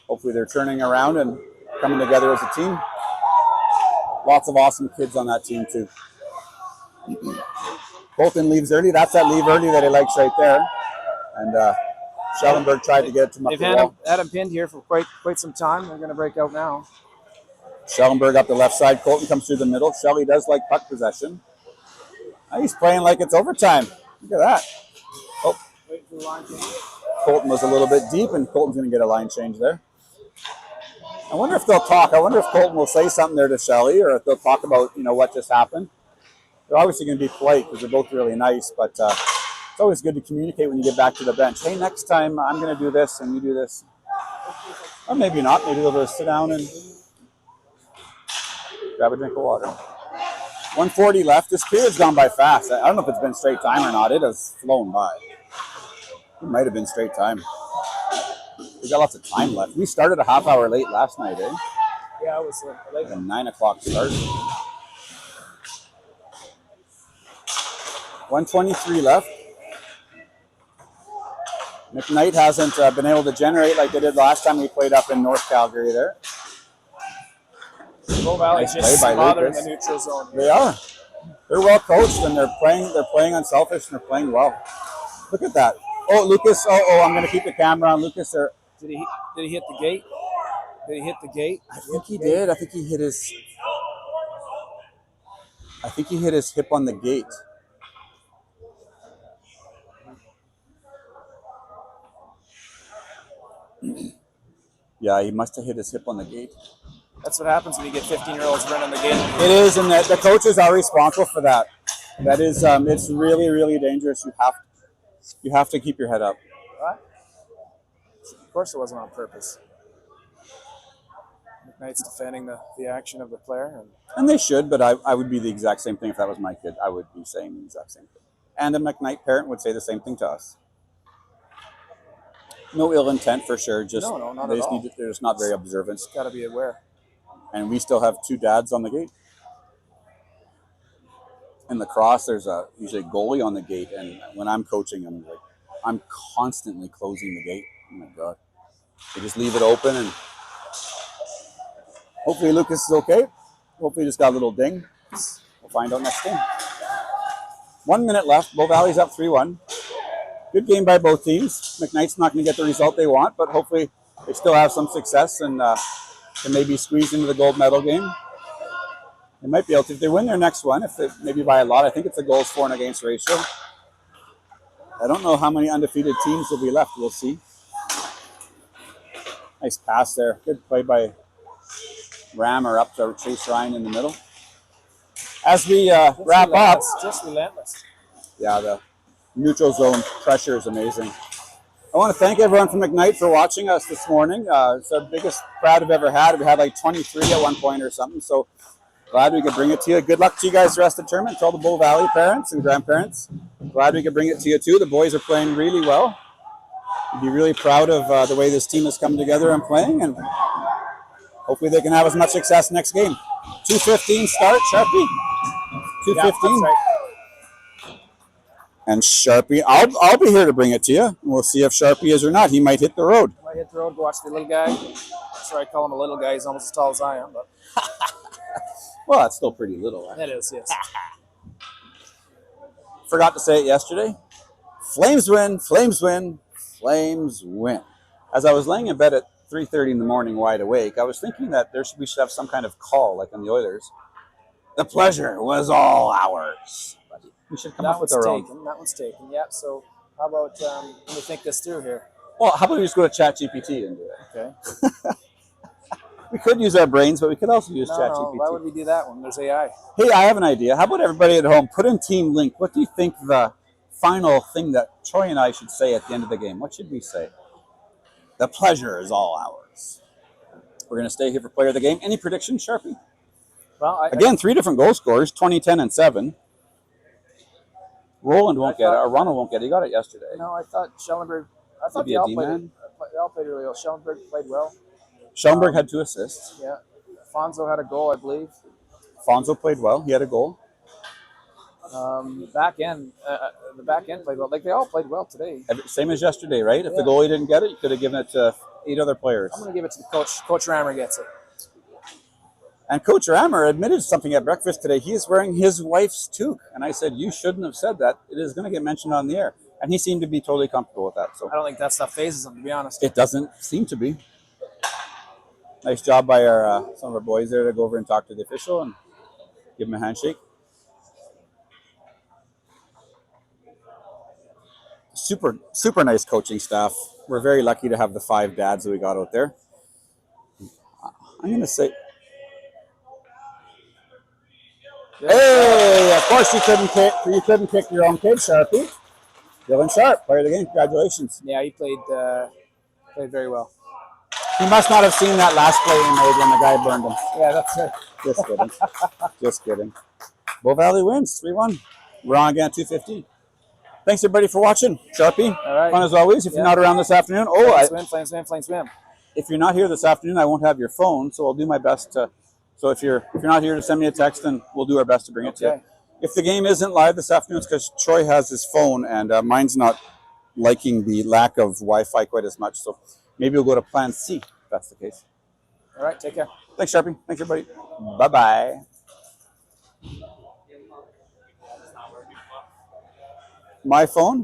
hopefully they're turning around and coming together as a team. Lots of awesome kids on that team, too. Colton leaves early. That's that leave early that he likes right there. And Schellenberg tried to get it to him up They've the wall. had him pinned here for quite some time. They're going to break out now. Schellenberg up the left side. Colton comes through the middle. Shelley does like puck possession. He's playing like it's overtime. Look at that. Oh, Wait for the line change. Colton was a little bit deep, and Colton's going to get a line change there. I wonder if they'll talk. I wonder if Colton will say something there to Shelley, or if they'll talk about, what just happened. They're obviously going to be polite because they're both really nice, but it's always good to communicate when you get back to the bench. Hey, next time I'm going to do this and you do this. Or maybe not. Maybe they'll just sit down and grab a drink of water. 1:40 left. This period's gone by fast. I don't know if it's been straight time or not. It has flown by. It might have been straight time. We got lots of time left. We started a half hour late last night, eh? Yeah, it was late. Like a 9 o'clock start. 1:23 left. McKnight hasn't been able to generate like they did last time we played up in North Calgary there. Bow Valley Nice just play by smothering the Lucas. neutral zone. They are. They're well coached and they're playing unselfish and they're playing well. Look at that. Oh, Lucas. Oh, I'm going to keep the camera on Lucas there. Did he hit the gate? Did he hit the gate? I think he did. I think he hit his hip on the gate. Yeah, he must have hit his hip on the gate. That's what happens when you get 15-year-olds running the gate. It is, and the coaches are responsible for that. That is, it's really, really dangerous. You have to keep your head up. What? Of course it wasn't on purpose. McKnight's defending the action of the player. And they should, but I would be the exact same thing if that was my kid. I would be saying the exact same thing. And a McKnight parent would say the same thing to us. No ill intent for sure. Just No, not they at just all. they're just not very observant. Got to be aware. And we still have 2 dads on the gate. In lacrosse, there's usually a goalie on the gate, and when I'm coaching, I'm constantly closing the gate. Oh my God! They just leave it open, and hopefully Lucas is okay. Hopefully he just got a little ding. We'll find out next game. 1 minute left. Bow Valley's up 3-1. Good game by both teams. McKnight's not going to get the result they want, but hopefully they still have some success and can maybe squeeze into the gold medal game. They might be able to if they win their next one, if they maybe by a lot. I think it's a goals for and against ratio. I don't know how many undefeated teams will be left. We'll see. Nice pass there. Good play by Rammer up to Chase Ryan in the middle. As we wrap up, Just relentless. yeah, the neutral zone pressure is amazing. I want to thank everyone from McKnight for watching us this morning. It's our biggest crowd we've ever had. We had like 23 at one point or something, so glad we could bring it to you. Good luck to you guys the rest of the tournament, to all the Bow Valley parents and grandparents. Glad we could bring it to you too. The boys are playing really well. You'd be really proud of the way this team has come together and playing, and hopefully they can have as much success next game. 2:15 start, Sharpie. 2:15. Right. And Sharpie, I'll be here to bring it to you. We'll see if Sharpie is or not. He might hit the road. Might hit the road, go watch the little guy. That's why I call him a little guy. He's almost as tall as I am. But Well, that's still pretty little. That is, yes. Forgot to say it yesterday. Flames win, Flames win, Flames win. As I was laying in bed at 3:30 in the morning, wide awake, I was thinking that we should have some kind of call, like on the Oilers. The pleasure was all ours. We should come up with our own. That one's taken. Yeah. So how about let me think this through here. Well, how about we just go to ChatGPT and do it? Okay. We could use our brains, but we could also use No, ChatGPT. why would we do that one? There's AI. Hey, I have an idea. How about everybody at home put in Team Link? What do you think the final thing that Troy and I should say at the end of the game? What should we say? The pleasure is all ours. We're going to stay here for player of the game. Any predictions, Sharpie? Well, Again, 3 different goal scorers, 20, 10, and 7. Roland won't get it, or Ronald won't get it. He got it yesterday. No, I thought Schellenberg. I thought Maybe they a all D-man? played really well. Schellenberg played well. Schellenberg had 2 assists. Yeah. Fonzo had a goal, I believe. Fonzo played well. He had a goal. The back end played well. Like they all played well today. Same as yesterday, right? If the goalie didn't get it, you could have given it to 8 other players. I'm going to give it to the coach. Coach Rammer gets it. And Coach Rammer admitted something at breakfast today. He is wearing his wife's toque. And I said, you shouldn't have said that. It is going to get mentioned on the air. And he seemed to be totally comfortable with that. So I don't think that stuff phases him, to be honest. it doesn't seem to be. Nice job by some of our boys there to go over and talk to the official and give him a handshake. Super, super nice coaching staff. We're very lucky to have the 5 dads that we got out there. I'm going to say... Hey, of course you couldn't pick your own kid, Sharpie. Dylan Sharp, player of the game. Congratulations. Yeah, he played very well. He must not have seen that last play he made when the guy burned him. Yeah, that's it. Just kidding. Just kidding. Bow Valley wins 3-1. We're on again at 2:15. Thanks everybody for watching. Sharpie, all right. Fun as always. If you're not around this afternoon, Flames win. If you're not here this afternoon, I won't have your phone, so I'll do my best to. So if you're not here, to send me a text, and we'll do our best to bring it to you. If the game isn't live this afternoon, it's because Troy has his phone, and mine's not liking the lack of Wi-Fi quite as much. So maybe we'll go to Plan C if that's the case. All right, take care. Thanks, Sharpie. Thanks, everybody. Bye-bye. My phone?